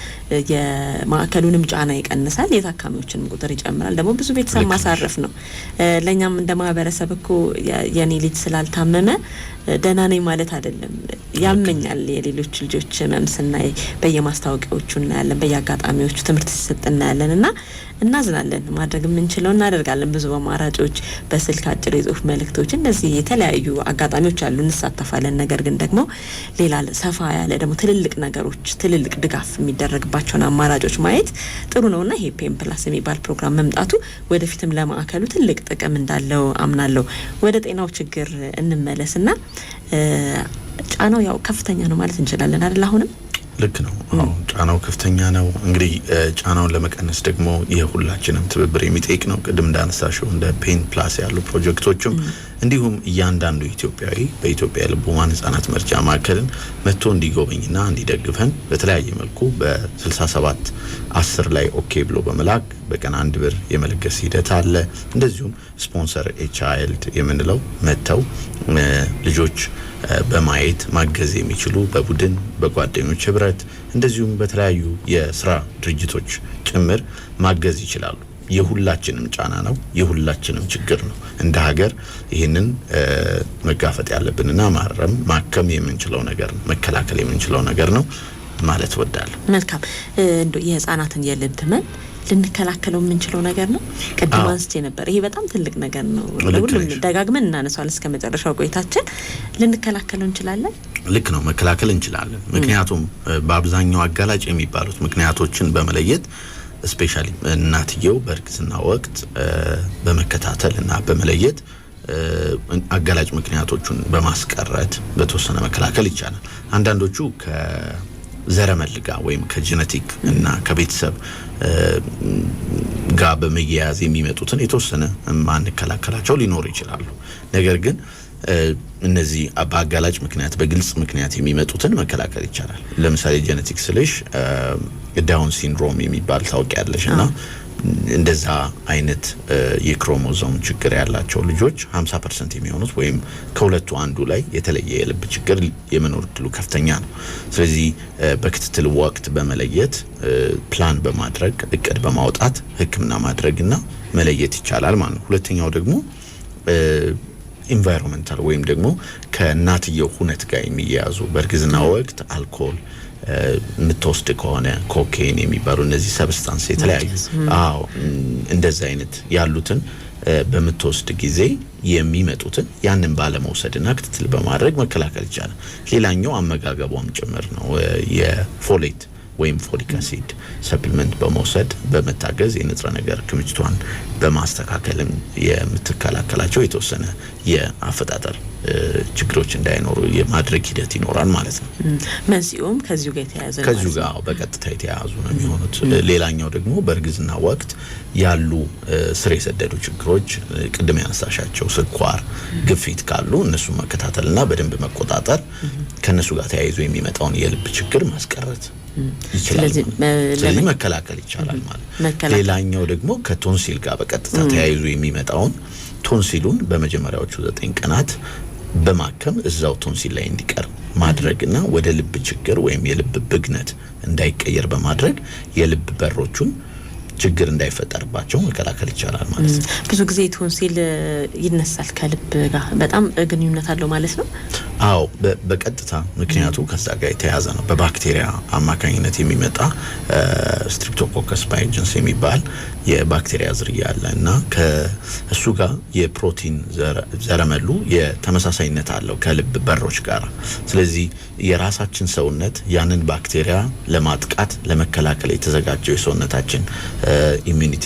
የማዕከሉንም ጫና ይቀንሳል፣ የታካሚዎችንም ቁጥር ይጨምራል። ደግሞ ብዙ ቤተሰብ ማሳረፍ ነው። ለኛም እንደ ማህበረሰብ እኮ የኔ ልጅ ስላልታመመ ደህና ነኝ ማለት አይደለም። ያመኛል። የሌሎች ልጆች ህመም ስናይ በየማስታወቂያዎቹ እናያለን፣ በየአጋጣሚዎቹ ትምህርት ሲሰጥ እናያለን እና እናዝናለን። ማድረግ የምንችለው እናደርጋለን። ብዙ አማራጮች፣ በስልክ አጭር የጽሁፍ መልእክቶች፣ እንደዚህ የተለያዩ አጋጣሚዎች አሉ፣ እንሳተፋለን። ነገር ግን ደግሞ ሌላ ሰፋ ያለ ደግሞ ትልልቅ ነገሮች፣ ትልልቅ ድጋፍ የሚደረግባቸውን አማራጮች ማየት ጥሩ ነውና ይሄ ፔን ፕላስ የሚባል ፕሮግራም መምጣቱ ወደፊትም ለማዕከሉ ትልቅ ጥቅም እንዳለው አምናለሁ። ወደ ጤናው ችግር እንመለስና ጫናው ያው ከፍተኛ ነው ማለት እንችላለን አይደል? አሁንም ልክ ነው። አዎ ጫናው ከፍተኛ ነው። እንግዲህ ጫናውን ለመቀነስ ደግሞ የሁላችንም ትብብር የሚጠይቅ ነው። ቅድም እንዳነሳሽው እንደ ፔን ፕላስ ያሉ ፕሮጀክቶችም እንዲሁም እያንዳንዱ ኢትዮጵያዊ በኢትዮጵያ የልብ ሕሙማን ሕጻናት መርጃ ማዕከልን መጥቶ እንዲጎበኝና እንዲደግፈን በተለያየ መልኩ በ67 10 ላይ ኦኬ ብሎ በመላክ በቀን 1 ብር የመለገስ ሂደት አለ። እንደዚሁም ስፖንሰር ኤችአይልድ የምንለው መጥተው ልጆች በማየት ማገዝ የሚችሉ በቡድን በጓደኞች ህብረት እንደዚሁም በተለያዩ የስራ ድርጅቶች ጭምር ማገዝ ይችላሉ። የሁላችንም ጫና ነው፣ የሁላችንም ችግር ነው። እንደ ሀገር ይህንን መጋፈጥ ያለብንና ማከም የምንችለው ነገር ነው፣ መከላከል የምንችለው ነገር ነው ማለት ወዳለሁ። መልካም። እንደው የህፃናትን የልብ ህመም ልንከላከለው የምንችለው ነገር ነው። ቅድም አንስቼ ነበር። ይሄ በጣም ትልቅ ነገር ነው። ለሁሉም ደጋግመን እናነሳዋለን እስከ መጨረሻው ቆይታችን። ልንከላከለው እንችላለን። ልክ ነው፣ መከላከል እንችላለን። ምክንያቱም በአብዛኛው አጋላጭ የሚባሉት ምክንያቶችን በመለየት ስፔሻሊ እናትየው በእርግዝና ወቅት በመከታተል እና በመለየት አጋላጭ ምክንያቶቹን በማስቀረት በተወሰነ መከላከል ይቻላል። አንዳንዶቹ ከዘረመል ጋር ወይም ከጄኔቲክ እና ከቤተሰብ ጋር በመያያዝ የሚመጡትን የተወሰነ ማንከላከላቸው ሊኖሩ ይችላሉ። ነገር ግን እነዚህ በአጋላጭ ምክንያት በግልጽ ምክንያት የሚመጡትን መከላከል ይቻላል። ለምሳሌ ጄኔቲክ ስልሽ ዳውን ሲንድሮም የሚባል ታውቂያለሽ እና እንደዛ አይነት የክሮሞዞም ችግር ያላቸው ልጆች 50% የሚሆኑት ወይም ከሁለቱ አንዱ ላይ የተለየ የልብ ችግር የመኖር እድሉ ከፍተኛ ነው። ስለዚህ በክትትል ወቅት በመለየት ፕላን በማድረግ እቅድ በማውጣት ህክምና ማድረግና መለየት ይቻላል ማለት ነው። ሁለተኛው ደግሞ ኢንቫይሮንመንታል ወይም ደግሞ ከእናትየው ሁነት ጋር የሚያያዙ በእርግዝና ወቅት አልኮል ምትወስድ ከሆነ ኮኬን የሚባሉ እነዚህ ሰብስታንስ የተለያዩ እንደዛ አይነት ያሉትን በምትወስድ ጊዜ የሚመጡትን ያንን ባለመውሰድና ክትትል በማድረግ መከላከል ይቻላል። ሌላኛው አመጋገቧም ጭምር ነው። የፎሌት ወይም ፎሊክ አሲድ ሰፕሊመንት በመውሰድ በመታገዝ የንጥረ ነገር ክምችቷን በማስተካከልም የምትከላከላቸው የተወሰነ የአፈጣጠር ችግሮች እንዳይኖሩ የማድረግ ሂደት ይኖራል ማለት ነው። መንስኤውም ከዚሁ ጋር የተያያዘ ነው። ከዚሁ ጋር በቀጥታ የተያያዙ ነው የሚሆኑት። ሌላኛው ደግሞ በእርግዝና ወቅት ያሉ ስር የሰደዱ ችግሮች ቅድም ያነሳሻቸው ስኳር፣ ግፊት ካሉ እነሱ መከታተልና በደንብ መቆጣጠር ከነሱ ጋር ተያይዞ የሚመጣውን የልብ ችግር ማስቀረት ይችላል። ስለዚህ መከላከል ይቻላል ማለት። ሌላኛው ደግሞ ከቶንሲል ጋር በቀጥታ ተያይዞ የሚመጣውን ቶንሲሉን በመጀመሪያዎቹ 9 ቀናት በማከም እዛው ቶንሲል ላይ እንዲቀር ማድረግና ወደ ልብ ችግር ወይም የልብ ብግነት እንዳይቀየር በማድረግ የልብ በሮቹን ችግር እንዳይፈጠርባቸው መከላከል ይቻላል ማለት ነው። ብዙ ጊዜ ቶንሲል ይነሳል ከልብ ጋር በጣም ግንኙነት አለው ማለት ነው። አዎ በቀጥታ ምክንያቱ ከዛ ጋር የተያያዘ ነው። በባክቴሪያ አማካኝነት የሚመጣ ስትሪፕቶኮከስ ፓይጀንስ የሚባል የባክቴሪያ ዝርያ አለና ከእሱ ጋር የፕሮቲን ዘረመሉ የተመሳሳይነት አለው ከልብ በሮች ጋር። ስለዚህ የራሳችን ሰውነት ያንን ባክቴሪያ ለማጥቃት ለመከላከል የተዘጋጀው የሰውነታችን ኢሚኒቲ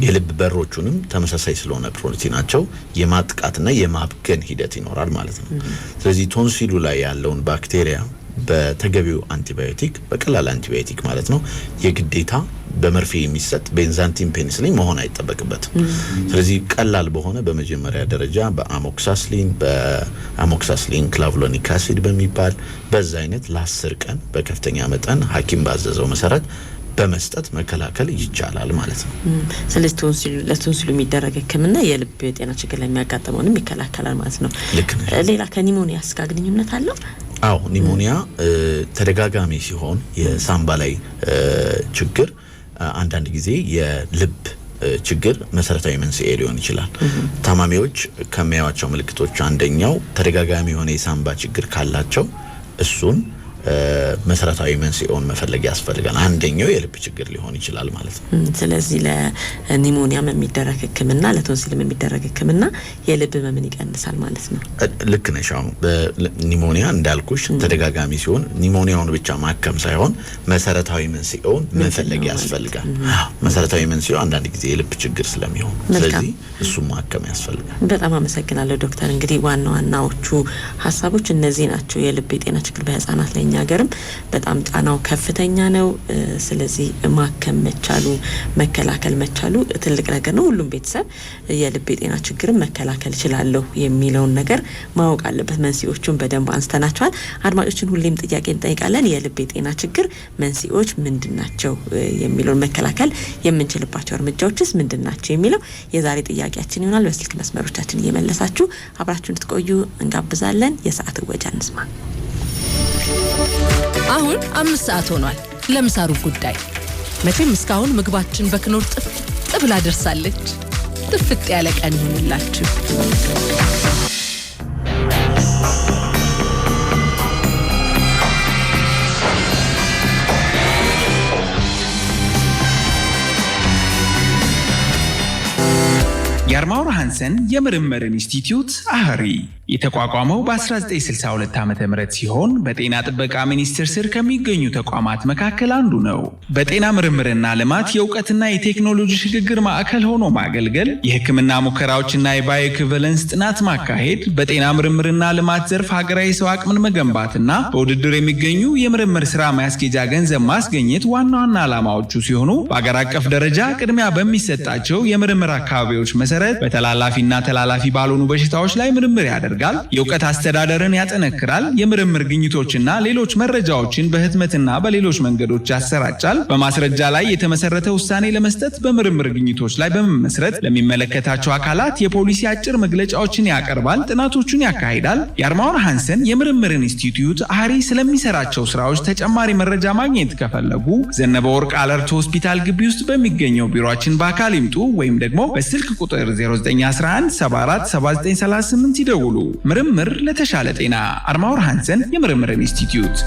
የልብ በሮቹንም ተመሳሳይ ስለሆነ ፕሮቲናቸው የማጥቃትና የማብገን ሂደት ይኖራል ማለት ነው። ስለዚህ ቶንሲሉ ላይ ያለውን ባክቴሪያ በተገቢው አንቲባዮቲክ በቀላል አንቲባዮቲክ ማለት ነው የግዴታ በመርፌ የሚሰጥ ቤንዛንቲን ፔኒሲሊን መሆን አይጠበቅበትም። ስለዚህ ቀላል በሆነ በመጀመሪያ ደረጃ በአሞክሳስሊን ክላቭሎኒክ አሲድ በሚባል በዛ አይነት ለ10 ቀን በከፍተኛ መጠን ሐኪም ባዘዘው መሰረት በመስጠት መከላከል ይቻላል ማለት ነው። ስለዚህ ለቶንሲሉ የሚደረግ ህክምና የልብ ጤና ችግር ለሚያጋጥመውንም ይከላከላል ማለት ነው። ሌላ ከኒሞኒያስ ጋር ግንኙነት አለው? አዎ ኒሞኒያ ተደጋጋሚ ሲሆን የሳምባ ላይ ችግር አንዳንድ ጊዜ የልብ ችግር መሰረታዊ መንስኤ ሊሆን ይችላል። ታማሚዎች ከሚያዩዋቸው ምልክቶች አንደኛው ተደጋጋሚ የሆነ የሳምባ ችግር ካላቸው እሱን መሰረታዊ መንስኤውን መፈለግ ያስፈልጋል። አንደኛው የልብ ችግር ሊሆን ይችላል ማለት ነው። ስለዚህ ለኒሞኒያም የሚደረግ ህክምና ለቶንሲልም የሚደረግ ህክምና የልብ ህመምን ይቀንሳል ማለት ነው። ልክ ነሽ። ኒሞኒያ እንዳልኩሽ ተደጋጋሚ ሲሆን ኒሞኒያውን ብቻ ማከም ሳይሆን መሰረታዊ መንስኤውን መፈለግ ያስፈልጋል። መሰረታዊ መንስኤው አንዳንድ ጊዜ የልብ ችግር ስለሚሆን ስለዚህ እሱም ማከም ያስፈልጋል። በጣም አመሰግናለሁ ዶክተር። እንግዲህ ዋናዎቹ ሀሳቦች እነዚህ ናቸው። የልብ የጤና ችግር በህፃናት ላይ ሀገርም በጣም ጫናው ከፍተኛ ነው። ስለዚህ ማከም መቻሉ መከላከል መቻሉ ትልቅ ነገር ነው። ሁሉም ቤተሰብ የልብ የጤና ችግርን መከላከል ይችላል የሚለውን ነገር ማወቅ አለበት። መንስኤዎቹን በደንብ አንስተናቸዋል። አድማጮችን ሁሌም ጥያቄ እንጠይቃለን። የልብ የጤና ችግር መንስኤዎች ምንድናቸው የሚለውን መከላከል የምንችልባቸው እርምጃዎችስ ምንድናቸው የሚለው የዛሬ ጥያቄያችን ይሆናል። በስልክ መስመሮቻችን እየመለሳችሁ አብራችሁን እንድትቆዩ እንጋብዛለን። የሰዓት ወጃ እንስማ። አሁን 5 ሰዓት ሆኗል። ለምሳሩ ጉዳይ መቼም እስካሁን ምግባችን በክኖር ጥብላ ደርሳለች። ጥፍጥ ያለ ቀን ይሁንላችሁ። የአርማውር ሃንሰን የምርምር ኢንስቲትዩት አህሪ የተቋቋመው በ1962 ዓ.ም ሲሆን በጤና ጥበቃ ሚኒስቴር ስር ከሚገኙ ተቋማት መካከል አንዱ ነው። በጤና ምርምርና ልማት የእውቀትና የቴክኖሎጂ ሽግግር ማዕከል ሆኖ ማገልገል፣ የሕክምና ሙከራዎችና የባዮኢኩቫለንስ ጥናት ማካሄድ፣ በጤና ምርምርና ልማት ዘርፍ ሀገራዊ ሰው አቅምን መገንባትና በውድድር የሚገኙ የምርምር ስራ ማስኬጃ ገንዘብ ማስገኘት ዋና ዋና ዓላማዎቹ ሲሆኑ በአገር አቀፍ ደረጃ ቅድሚያ በሚሰጣቸው የምርምር አካባቢዎች መሰረት በተላላፊና ተላላፊ ባልሆኑ በሽታዎች ላይ ምርምር ያደርጋል። ያደርጋል፣ የእውቀት አስተዳደርን ያጠነክራል፣ የምርምር ግኝቶችና ሌሎች መረጃዎችን በህትመትና በሌሎች መንገዶች ያሰራጫል፣ በማስረጃ ላይ የተመሰረተ ውሳኔ ለመስጠት በምርምር ግኝቶች ላይ በመመስረት ለሚመለከታቸው አካላት የፖሊሲ አጭር መግለጫዎችን ያቀርባል፣ ጥናቶችን ያካሂዳል። የአርማወር ሃንሰን የምርምር ኢንስቲትዩት አህሪ ስለሚሰራቸው ስራዎች ተጨማሪ መረጃ ማግኘት ከፈለጉ ዘነበ ወርቅ አለርት ሆስፒታል ግቢ ውስጥ በሚገኘው ቢሮአችን በአካል ይምጡ ወይም ደግሞ በስልክ ቁጥር 0911 74 7938 ይደውሉ። ምርምር ለተሻለ ጤና። አርማወር ሃንሰን የምርምር ኢንስቲትዩት።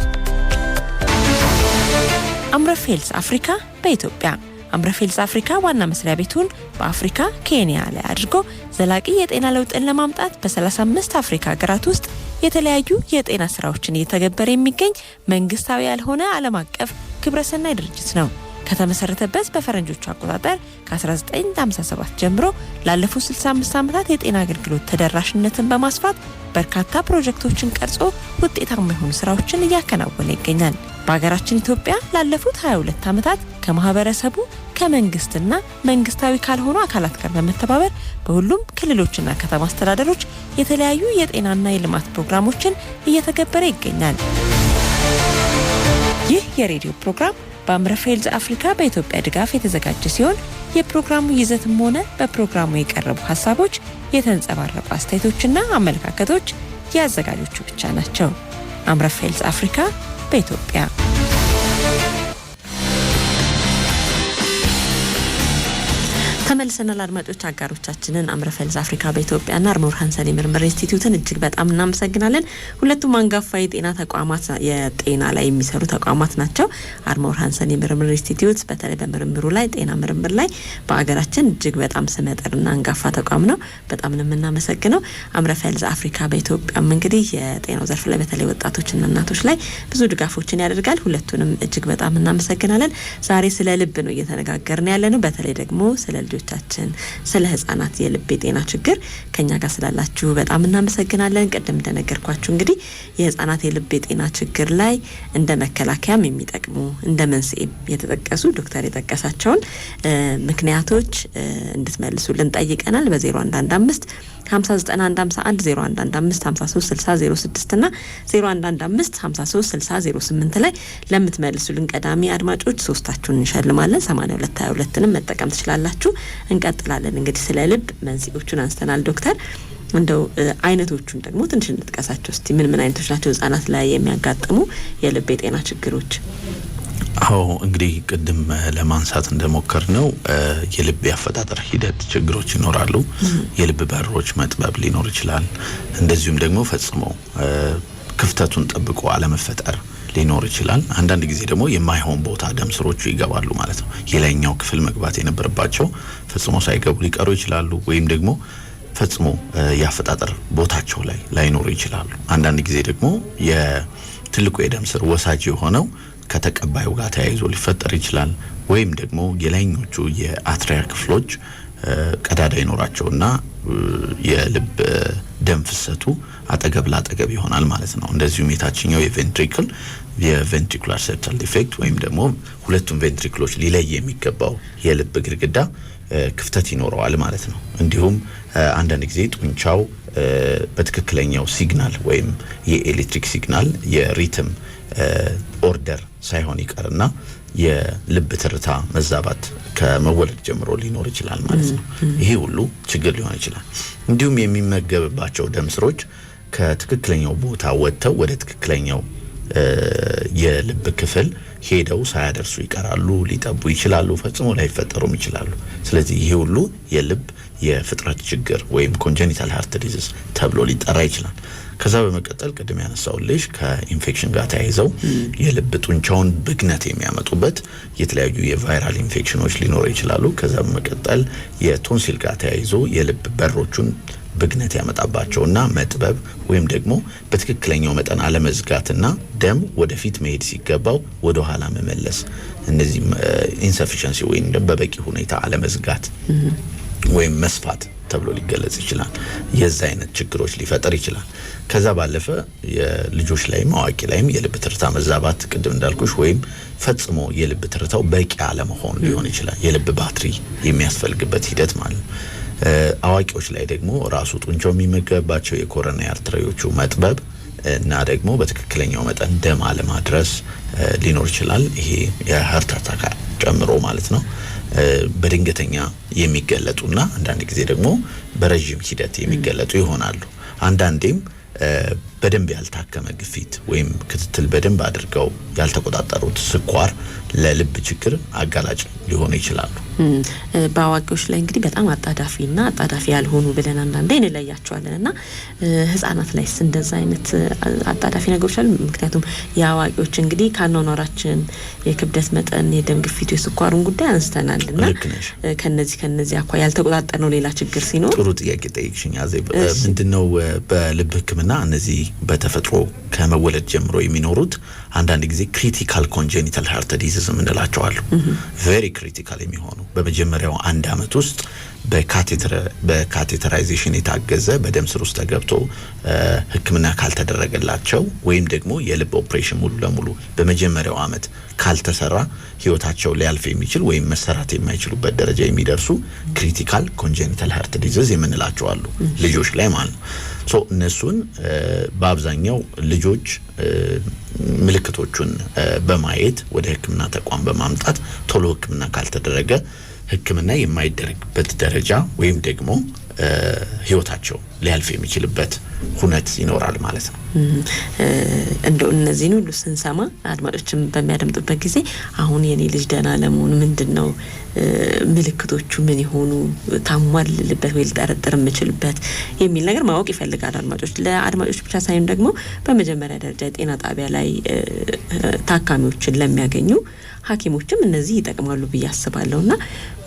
አምረፌልስ አፍሪካ በኢትዮጵያ አምረፌልስ አፍሪካ ዋና መስሪያ ቤቱን በአፍሪካ ኬንያ ላይ አድርጎ ዘላቂ የጤና ለውጥን ለማምጣት በ35 አፍሪካ ሀገራት ውስጥ የተለያዩ የጤና ስራዎችን እየተገበረ የሚገኝ መንግስታዊ ያልሆነ ዓለም አቀፍ ግብረሰናይ ድርጅት ነው። ከተመሰረተበት በፈረንጆቹ አቆጣጠር ከ1957 ጀምሮ ላለፉት 65 ዓመታት የጤና አገልግሎት ተደራሽነትን በማስፋት በርካታ ፕሮጀክቶችን ቀርጾ ውጤታማ የሆኑ ስራዎችን እያከናወነ ይገኛል። በሀገራችን ኢትዮጵያ ላለፉት 22 ዓመታት ከማህበረሰቡ ከመንግስትና መንግስታዊ ካልሆኑ አካላት ጋር በመተባበር በሁሉም ክልሎችና ከተማ አስተዳደሮች የተለያዩ የጤናና የልማት ፕሮግራሞችን እየተገበረ ይገኛል። ይህ የሬዲዮ ፕሮግራም በአምረፌልስ አፍሪካ በኢትዮጵያ ድጋፍ የተዘጋጀ ሲሆን የፕሮግራሙ ይዘትም ሆነ በፕሮግራሙ የቀረቡ ሀሳቦች የተንጸባረቁ አስተያየቶችና አመለካከቶች የአዘጋጆቹ ብቻ ናቸው። አምረፌልስ አፍሪካ በኢትዮጵያ ተመልሰናል። አድማጮች አጋሮቻችንን አምረፌልስ አፍሪካ በኢትዮጵያና አርማወር ሃንሰን የምርምር ኢንስቲትዩትን እጅግ በጣም እናመሰግናለን። ሁለቱም አንጋፋ የጤና ተቋማት የጤና ላይ የሚሰሩ ተቋማት ናቸው። አርማወር ሃንሰን የምርምር ኢንስቲትዩት በተለይ በምርምሩ ላይ ጤና ምርምር ላይ በአገራችን እጅግ በጣም ስመጥርና አንጋፋ ተቋም ነው። በጣም ነው የምናመሰግነው። አምረፌልስ አፍሪካ በኢትዮጵያም እንግዲህ የጤናው ዘርፍ ላይ በተለይ ወጣቶችና እናቶች ላይ ብዙ ድጋፎችን ያደርጋል። ሁለቱንም እጅግ በጣም እናመሰግናለን። ዛሬ ስለ ልብ ነው እየተነጋገርን ያለነው። በተለይ ደግሞ ስለ ልጆቻችን ስለ ህፃናት የልብ ጤና ችግር ከኛ ጋር ስላላችሁ በጣም እናመሰግናለን። ቀደም እንደነገርኳችሁ እንግዲህ የህፃናት የልብ ጤና ችግር ላይ እንደ መከላከያም የሚጠቅሙ እንደ መንስኤም የተጠቀሱ ዶክተር የጠቀሳቸውን ምክንያቶች እንድትመልሱልን ጠይቀናል። በ0115 595151 0115 536006 እና 0115 536008 ላይ ለምትመልሱልን ቀዳሚ አድማጮች ሶስታችሁን እንሸልማለን። 8222ንም መጠቀም ትችላላችሁ። እንቀጥላለን። እንግዲህ ስለ ልብ መንስኤዎቹን አንስተናል ዶክተር። እንደው አይነቶቹን ደግሞ ትንሽ እንጥቀሳቸው እስቲ። ምን አይነቶች ናቸው ህጻናት ላይ የሚያጋጥሙ የልብ የጤና ችግሮች? አዎ እንግዲህ ቅድም ለማንሳት እንደሞከር ነው የልብ ያፈጣጠር ሂደት ችግሮች ይኖራሉ። የልብ በሮች መጥበብ ሊኖር ይችላል። እንደዚሁም ደግሞ ፈጽሞ ክፍተቱን ጠብቆ አለመፈጠር ሊኖር ይችላል። አንዳንድ ጊዜ ደግሞ የማይሆን ቦታ ደም ስሮቹ ይገባሉ ማለት ነው። የላይኛው ክፍል መግባት የነበረባቸው ፈጽሞ ሳይገቡ ሊቀሩ ይችላሉ። ወይም ደግሞ ፈጽሞ ያፈጣጠር ቦታቸው ላይ ላይኖሩ ይችላሉ። አንዳንድ ጊዜ ደግሞ የትልቁ የደም ስር ወሳጅ የሆነው ከተቀባዩ ጋር ተያይዞ ሊፈጠር ይችላል። ወይም ደግሞ የላይኞቹ የአትሪያ ክፍሎች ቀዳዳ ይኖራቸውና የልብ ደም ፍሰቱ አጠገብ ላጠገብ ይሆናል ማለት ነው። እንደዚሁም የታችኛው የቬንትሪኩላር ሴፕታል ዲፌክት ወይም ደግሞ ሁለቱም ቬንትሪክሎች ሊለይ የሚገባው የልብ ግድግዳ ክፍተት ይኖረዋል ማለት ነው። እንዲሁም አንዳንድ ጊዜ ጡንቻው በትክክለኛው ሲግናል ወይም የኤሌክትሪክ ሲግናል የሪትም ኦርደር ሳይሆን ይቀርና የልብ ትርታ መዛባት ከመወለድ ጀምሮ ሊኖር ይችላል ማለት ነው። ይሄ ሁሉ ችግር ሊሆን ይችላል። እንዲሁም የሚመገብባቸው ደም ስሮች ከትክክለኛው ቦታ ወጥተው ወደ ትክክለኛው የልብ ክፍል ሄደው ሳያደርሱ ይቀራሉ፣ ሊጠቡ ይችላሉ፣ ፈጽሞ ላይፈጠሩም ይችላሉ። ስለዚህ ይሄ ሁሉ የልብ የፍጥረት ችግር ወይም ኮንጀኒታል ሃርት ዲዚዝ ተብሎ ሊጠራ ይችላል። ከዛ በመቀጠል ቅድም ያነሳውልሽ ከኢንፌክሽን ጋር ተያይዘው የልብ ጡንቻውን ብግነት የሚያመጡበት የተለያዩ የቫይራል ኢንፌክሽኖች ሊኖሩ ይችላሉ። ከዛ በመቀጠል የቶንሲል ጋር ተያይዞ የልብ በሮቹን ብግነት ያመጣባቸውና መጥበብ ወይም ደግሞ በትክክለኛው መጠን አለመዝጋትና ደም ወደፊት መሄድ ሲገባው ወደ ኋላ መመለስ፣ እነዚህ ኢንሰፊሸንሲ ወይም በበቂ ሁኔታ አለመዝጋት ወይም መስፋት ተብሎ ሊገለጽ ይችላል። የዛ አይነት ችግሮች ሊፈጠር ይችላል። ከዛ ባለፈ የልጆች ላይም አዋቂ ላይም የልብ ትርታ መዛባት ቅድም እንዳልኩሽ ወይም ፈጽሞ የልብ ትርታው በቂ አለመሆን ሊሆን ይችላል። የልብ ባትሪ የሚያስፈልግበት ሂደት ማለት ነው። አዋቂዎች ላይ ደግሞ ራሱ ጡንቻው የሚመገብባቸው የኮሮናሪ አርተሪዎቹ መጥበብ እና ደግሞ በትክክለኛው መጠን ደም አለማድረስ ሊኖር ይችላል። ይሄ የሀርት አታክ ጨምሮ ማለት ነው። በድንገተኛ የሚገለጡና አንዳንድ ጊዜ ደግሞ በረጅም ሂደት የሚገለጡ ይሆናሉ። አንዳንዴም በደንብ ያልታከመ ግፊት ወይም ክትትል በደንብ አድርገው ያልተቆጣጠሩት ስኳር ለልብ ችግር አጋላጭ ሊሆኑ ይችላሉ። በአዋቂዎች ላይ እንግዲህ በጣም አጣዳፊና አጣዳፊ ያልሆኑ ብለን አንዳንዴ እንለያቸዋለንና ህፃናት ላይስ እንደዛ አይነት አጣዳፊ ነገሮች አሉ? ምክንያቱም የአዋቂዎች እንግዲህ ካኗኗራችን የክብደት መጠን፣ የደም ግፊቱ፣ የስኳሩን ጉዳይ አንስተናልና ከነዚህ አኳያ ያልተቆጣጠርነው ሌላ ችግር ሲኖር ጥሩ ጥያቄ ጠይቅሽኝ አዜብ። ምንድነው በልብ ህክምና እነዚህ በተፈጥሮ ከመወለድ ጀምሮ የሚኖሩት አንዳንድ ጊዜ ክሪቲካል ኮንጀኒታል ሃርት ዲዚዝ እንላቸዋለን። ቬሪ ክሪቲካል የሚሆኑ በመጀመሪያው አንድ አመት ውስጥ በካቴተራይዜሽን የታገዘ በደም ስር ውስጥ ተገብቶ ህክምና ካልተደረገላቸው ወይም ደግሞ የልብ ኦፕሬሽን ሙሉ ለሙሉ በመጀመሪያው አመት ካልተሰራ ህይወታቸው ሊያልፍ የሚችል ወይም መሰራት የማይችሉበት ደረጃ የሚደርሱ ክሪቲካል ኮንጀኒታል ሃርት ዲዚዝ የምንላቸው አሉ ልጆች ላይ ማለት ነው። ሶ እነሱን በአብዛኛው ልጆች ምልክቶቹን በማየት ወደ ህክምና ተቋም በማምጣት ቶሎ ህክምና ካልተደረገ ህክምና የማይደረግበት ደረጃ ወይም ደግሞ ህይወታቸው ሊያልፍ የሚችልበት ሁነት ይኖራል ማለት ነው። እንደው እነዚህን ሁሉ ስንሰማ አድማጮችም በሚያደምጡበት ጊዜ አሁን የኔ ልጅ ደህና ለመሆኑ ምንድነው ምልክቶቹ ምን ይሆኑ ታሟል ልበት ወይ ልጠረጥር የምችልበት የሚል ነገር ማወቅ ይፈልጋል አድማጮች። ለአድማጮች ብቻ ሳይሆን ደግሞ በመጀመሪያ ደረጃ የጤና ጣቢያ ላይ ታካሚዎችን ለሚያገኙ ሐኪሞችም እነዚህ ይጠቅማሉ ብዬ አስባለሁና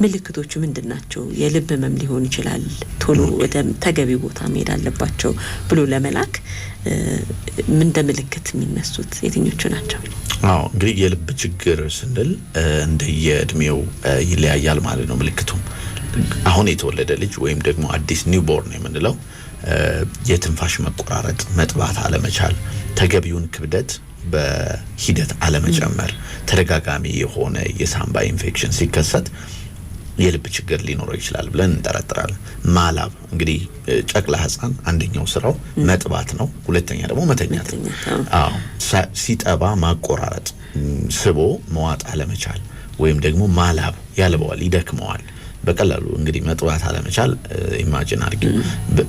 ምልክቶቹ ምንድናቸው? የልብ ህመም ሊሆን ይችላል፣ ቶሎ ወደ ተገቢው ቦታ መሄድ አለባቸው ብሎ ለመላክ እንደ ምልክት የሚነሱት የትኞቹ ናቸው? አዎ እንግዲህ የልብ ችግር ስንል እንደየእድሜው ይለያያል ማለት ነው። ምልክቱም አሁን የተወለደ ልጅ ወይም ደግሞ አዲስ ኒውቦርን የምንለው የትንፋሽ መቆራረጥ፣ መጥባት አለመቻል፣ ተገቢውን ክብደት በሂደት አለመጨመር፣ ተደጋጋሚ የሆነ የሳምባ ኢንፌክሽን ሲከሰት የልብ ችግር ሊኖረው ይችላል ብለን እንጠረጥራለን። ማላብ እንግዲህ ጨቅላ ህፃን አንደኛው ስራው መጥባት ነው፣ ሁለተኛ ደግሞ መተኛት። አዎ ሲጠባ ማቆራረጥ፣ ስቦ መዋጥ አለመቻል ወይም ደግሞ ማላብ ያልበዋል፣ ይደክመዋል። በቀላሉ እንግዲህ መጥባት አለመቻል ኢማጂን አድርጉ።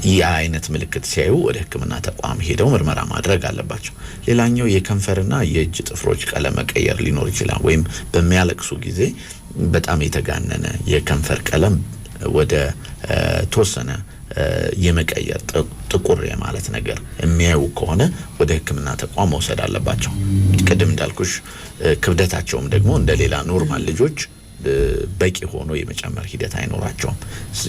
ይህ አይነት ምልክት ሲያዩ ወደ ህክምና ተቋም ሄደው ምርመራ ማድረግ አለባቸው። ሌላኛው የከንፈርና የእጅ ጥፍሮች ቀለም መቀየር ሊኖር ይችላል። ወይም በሚያለቅሱ ጊዜ በጣም የተጋነነ የከንፈር ቀለም ወደ ተወሰነ የመቀየር ጥቁር የማለት ነገር የሚያዩ ከሆነ ወደ ህክምና ተቋም መውሰድ አለባቸው። ቅድም እንዳልኩሽ ክብደታቸውም ደግሞ እንደሌላ ኖርማል ልጆች በቂ ሆኖ የመጨመር ሂደት አይኖራቸውም።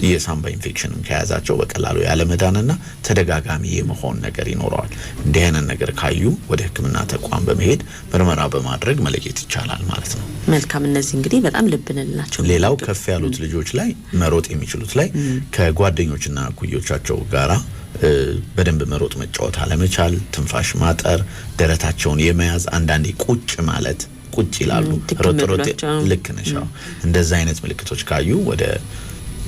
የሳምባ ኢንፌክሽንም ከያዛቸው በቀላሉ ያለመዳንና ተደጋጋሚ የመሆን ነገር ይኖረዋል። እንዲህ አይነት ነገር ካዩ ወደ ህክምና ተቋም በመሄድ ምርመራ በማድረግ መለየት ይቻላል ማለት ነው። መልካም። እነዚህ እንግዲህ በጣም ልብንላቸው። ሌላው ከፍ ያሉት ልጆች ላይ መሮጥ የሚችሉት ላይ ከጓደኞችና ኩዮቻቸው ጋራ በደንብ መሮጥ መጫወት አለመቻል፣ ትንፋሽ ማጠር፣ ደረታቸውን የመያዝ አንዳንዴ ቁጭ ማለት ቁጭ ይላሉ። ሮጥ ልክ ነሽ። እንደዛ አይነት ምልክቶች ካዩ ወደ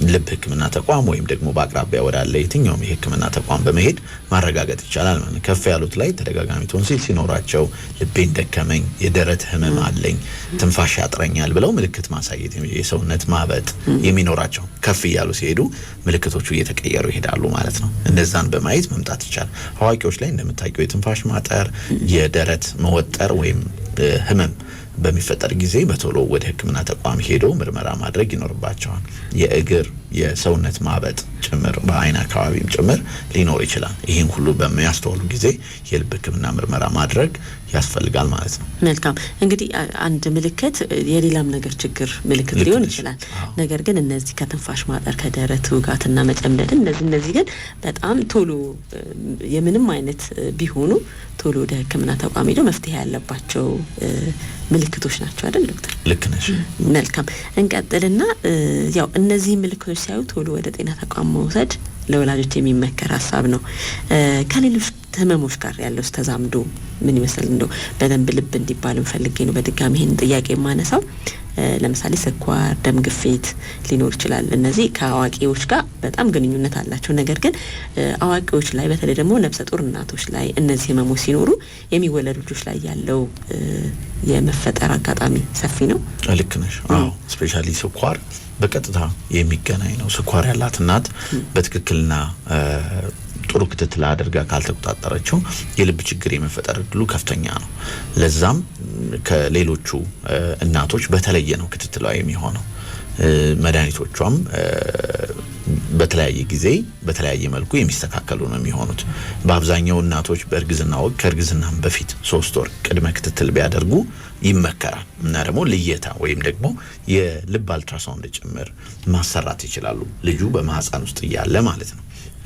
ልብ ህክምና ተቋም ወይም ደግሞ በአቅራቢያ ወዳለ የትኛውም የህክምና ተቋም በመሄድ ማረጋገጥ ይቻላል ማለት ነው። ከፍ ያሉት ላይ ተደጋጋሚ ቶንሲል ሲኖራቸው፣ ልቤን ደከመኝ፣ የደረት ህመም አለኝ፣ ትንፋሽ ያጥረኛል ብለው ምልክት ማሳየት፣ የሰውነት ማበጥ የሚኖራቸው ከፍ እያሉ ሲሄዱ ምልክቶቹ እየተቀየሩ ይሄዳሉ ማለት ነው። እንደዛን በማየት መምጣት ይቻላል። አዋቂዎች ላይ እንደምታውቂው የትንፋሽ ማጠር፣ የደረት መወጠር ወይም ህመም በሚፈጠር ጊዜ በቶሎ ወደ ህክምና ተቋም ሄዶ ምርመራ ማድረግ ይኖርባቸዋል። የእግር የሰውነት ማበጥ ጭምር በአይን አካባቢም ጭምር ሊኖር ይችላል። ይህን ሁሉ በሚያስተውሉ ጊዜ የልብ ህክምና ምርመራ ማድረግ ያስፈልጋል ማለት ነው። መልካም። እንግዲህ አንድ ምልክት የሌላም ነገር ችግር ምልክት ሊሆን ይችላል። ነገር ግን እነዚህ ከትንፋሽ ማጠር፣ ከደረት ውጋትና መጨምደድ እነዚህ ግን በጣም ቶሎ የምንም አይነት ቢሆኑ ቶሎ ወደ ህክምና ተቋም ሄደው መፍትሄ ያለባቸው ምልክቶች ናቸው አይደል ዶክተር? ልክ ነሽ። መልካም። እንቀጥልና ያው እነዚህ ምልክቶች ሲያዩ ቶሎ ወደ ጤና ተቋም መውሰድ ለወላጆች የሚመከር ሀሳብ ነው። ከሌሎች ህመሞች ጋር ያለው ተዛምዶ ምን ይመስላል? እንደው በደንብ ልብ እንዲባል ፈልጌ ነው በድጋሚ ይሄን ጥያቄ የማነሳው። ለምሳሌ ስኳር፣ ደም ግፊት ሊኖር ይችላል። እነዚህ ከአዋቂዎች ጋር በጣም ግንኙነት አላቸው። ነገር ግን አዋቂዎች ላይ በተለይ ደግሞ ነፍሰ ጡር እናቶች ላይ እነዚህ ህመሞች ሲኖሩ የሚወለዱ ልጆች ላይ ያለው የመፈጠር አጋጣሚ ሰፊ ነው። ልክ ነሽ። አዎ ስፔሻሊ ስኳር በቀጥታ የሚገናኝ ነው። ስኳር ያላት እናት በትክክልና ጥሩ ክትትል አድርጋ ካልተቆጣጠረችው የልብ ችግር የመፈጠር እድሉ ከፍተኛ ነው። ለዛም ከሌሎቹ እናቶች በተለየ ነው ክትትሏ የሚሆነው። መድኃኒቶቿም በተለያየ ጊዜ በተለያየ መልኩ የሚስተካከሉ ነው የሚሆኑት። በአብዛኛው እናቶች በእርግዝና ወቅት ከእርግዝናም በፊት 3 ወር ቅድመ ክትትል ቢያደርጉ ይመከራል እና ደግሞ ልየታ ወይም ደግሞ የልብ አልትራሳውንድ ጭምር ማሰራት ይችላሉ፣ ልጁ በማህፀን ውስጥ እያለ ማለት ነው።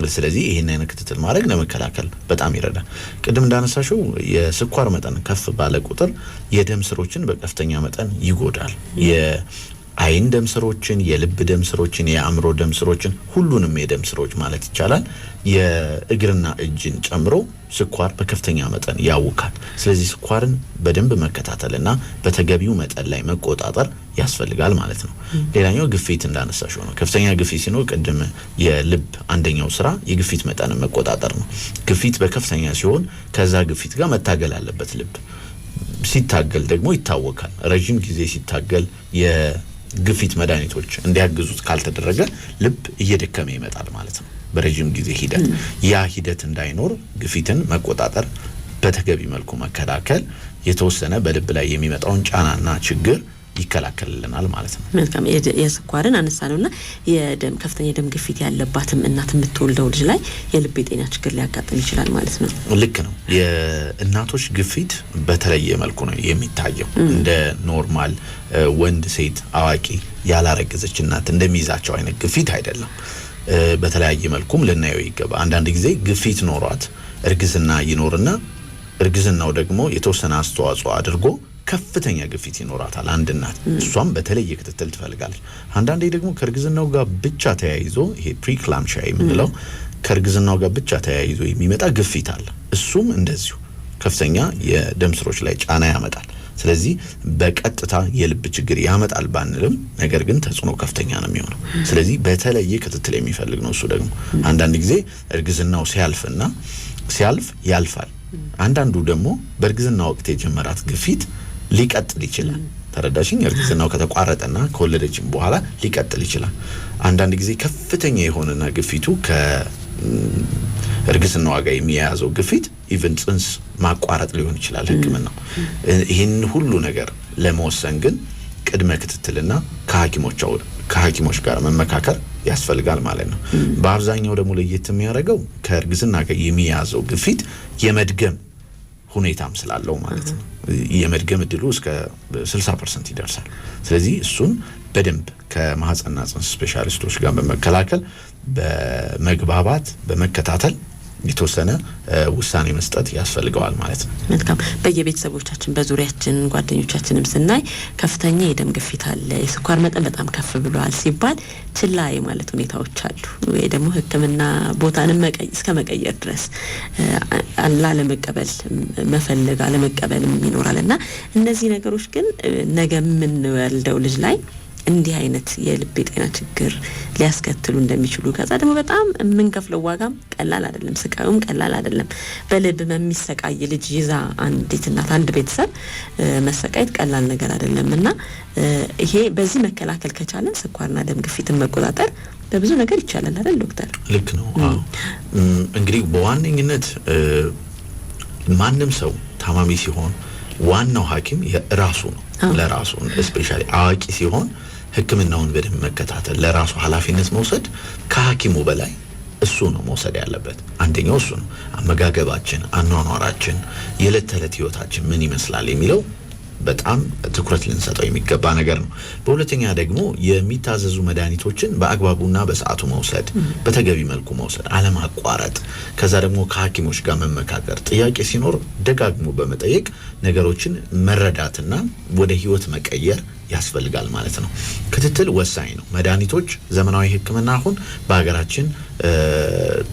ስለዚህ ይሄን አይነት ክትትል ማድረግ ለመከላከል በጣም ይረዳል። ቅድም እንዳነሳሽው የስኳር መጠን ከፍ ባለ ቁጥር የደም ስሮችን በከፍተኛ መጠን ይጎዳል። የአይን ደም ስሮችን፣ የልብ ደም ስሮችን፣ የአእምሮ ደም ስሮችን፣ ሁሉንም የደም ስሮች ማለት ይቻላል የእግርና እጅን ጨምሮ ስኳር በከፍተኛ መጠን ያውካል። ስለዚህ ስኳርን በደንብ መከታተልና በተገቢው መጠን ላይ መቆጣጠር ያስፈልጋል ማለት ነው። ሌላኛው ግፊት እንዳነሳሽው ነው። ከፍተኛ ግፊት ሲኖር ቅድም የልብ አንደኛው ስራ የግፊት መጠንን መቆጣጠር ነው። ግፊት በከፍተኛ ሲሆን ከዛ ግፊት ጋር መታገል አለበት ልብ። ሲታገል ደግሞ ይታወካል። ረጅም ጊዜ ሲታገል የግፊት መድኃኒቶች እንዲያግዙት ካልተደረገ ልብ እየደከመ ይመጣል ማለት ነው። በረጅም ጊዜ ሂደት ያ ሂደት እንዳይኖር ግፊትን መቆጣጠር፣ በተገቢ መልኩ መከላከል የተወሰነ በልብ ላይ የሚመጣውን ጫናና ችግር ይከላከልልናል ማለት ነው። መልካም። የስኳርን አነሳነውና የደም ከፍተኛ የደም ግፊት ያለባትም እናት የምትወልደው ልጅ ላይ የልብ የጤና ችግር ሊያጋጥም ይችላል ማለት ነው። ልክ ነው። የእናቶች ግፊት በተለየ መልኩ ነው የሚታየው። እንደ ኖርማል ወንድ፣ ሴት፣ አዋቂ ያላረገዘች እናት እንደሚይዛቸው አይነት ግፊት አይደለም። በተለያየ መልኩም ልናየው ይገባ። አንዳንድ ጊዜ ግፊት ኖሯት እርግዝና ይኖርና እርግዝናው ደግሞ የተወሰነ አስተዋጽኦ አድርጎ ከፍተኛ ግፊት ይኖራታል አንድ እናት። እሷም በተለየ ክትትል ትፈልጋለች። አንዳንዴ ደግሞ ከእርግዝናው ጋር ብቻ ተያይዞ ይሄ ፕሪክላምሺያ የምንለው ከእርግዝናው ጋር ብቻ ተያይዞ የሚመጣ ግፊት አለ። እሱም እንደዚሁ ከፍተኛ የደም ስሮች ላይ ጫና ያመጣል። ስለዚህ በቀጥታ የልብ ችግር ያመጣል ባንልም፣ ነገር ግን ተጽዕኖ ከፍተኛ ነው የሚሆነው። ስለዚህ በተለየ ክትትል የሚፈልግ ነው። እሱ ደግሞ አንዳንድ ጊዜ እርግዝናው ሲያልፍ ያልፋል። አንዳንዱ ደግሞ በእርግዝና ወቅት የጀመራት ግፊት ሊቀጥል ይችላል። ተረዳሽኝ? እርግዝናው ከተቋረጠና ከወለደችም በኋላ ሊቀጥል ይችላል። አንዳንድ ጊዜ ከፍተኛ የሆነና ግፊቱ ከእርግዝናው ጋር የሚያያዘው ግፊት ኢቭን ጽንስ ማቋረጥ ሊሆን ይችላል ሕክምናው። ይህን ሁሉ ነገር ለመወሰን ግን ቅድመ ክትትልና ከሐኪሞች ጋር መመካከር ያስፈልጋል ማለት ነው። በአብዛኛው ደግሞ ለየት የሚያደርገው ከእርግዝና ጋር የሚያያዘው ግፊት የመድገም ሁኔታም ስላለው ማለት ነው። የመድገም እድሉ እስከ 60% ይደርሳል። ስለዚህ እሱን በደንብ ከማህፀንና ጽንስ ስፔሻሊስቶች ጋር በመከላከል በመግባባት በመከታተል የተወሰነ ውሳኔ መስጠት ያስፈልገዋል ማለት ነው። መልካም። በየቤተሰቦቻችን በዙሪያችን ጓደኞቻችንም ስናይ ከፍተኛ የደም ግፊት አለ፣ የስኳር መጠን በጣም ከፍ ብሏል ሲባል ችላ ማለት ሁኔታዎች አሉ። ወይ ደግሞ ሕክምና ቦታንም እስከ መቀየር ድረስ አለመቀበል መፈለግ አለመቀበልም ይኖራልና እነዚህ ነገሮች ግን ነገ የምንወልደው ልጅ ላይ እንዲህ አይነት የልብ የጤና ችግር ሊያስከትሉ እንደሚችሉ ከዛ ደግሞ በጣም የምንከፍለው ዋጋም ቀላል አይደለም፣ ስቃዩም ቀላል አይደለም። በልብ የሚሰቃይ ልጅ ይዛ አንዲት እናት አንድ ቤተሰብ መሰቃየት ቀላል ነገር አይደለም እና ይሄ በዚህ መከላከል ከቻለን ስኳርና ደም ግፊትን መቆጣጠር በብዙ ነገር ይቻላል አይደል ዶክተር? ልክ ነው። እንግዲህ በዋነኝነት ማንም ሰው ታማሚ ሲሆን ዋናው ሐኪም ራሱ ነው። ለራሱ ስፔሻሊ አዋቂ ሲሆን ሕክምናውን በደንብ መከታተል ለራሱ ኃላፊነት መውሰድ ከሐኪሙ በላይ እሱ ነው መውሰድ ያለበት። አንደኛው እሱ ነው። አመጋገባችን፣ አኗኗራችን፣ የዕለት ተዕለት ህይወታችን ምን ይመስላል የሚለው በጣም ትኩረት ልንሰጠው የሚገባ ነገር ነው። በሁለተኛ ደግሞ የሚታዘዙ መድኃኒቶችን በአግባቡና በሰዓቱ መውሰድ፣ በተገቢ መልኩ መውሰድ፣ አለማቋረጥ። ከዛ ደግሞ ከሐኪሞች ጋር መመካከር፣ ጥያቄ ሲኖር ደጋግሞ በመጠየቅ ነገሮችን መረዳትና ወደ ህይወት መቀየር ያስፈልጋል ማለት ነው። ክትትል ወሳኝ ነው። መድኃኒቶች ዘመናዊ ሕክምና አሁን በሀገራችን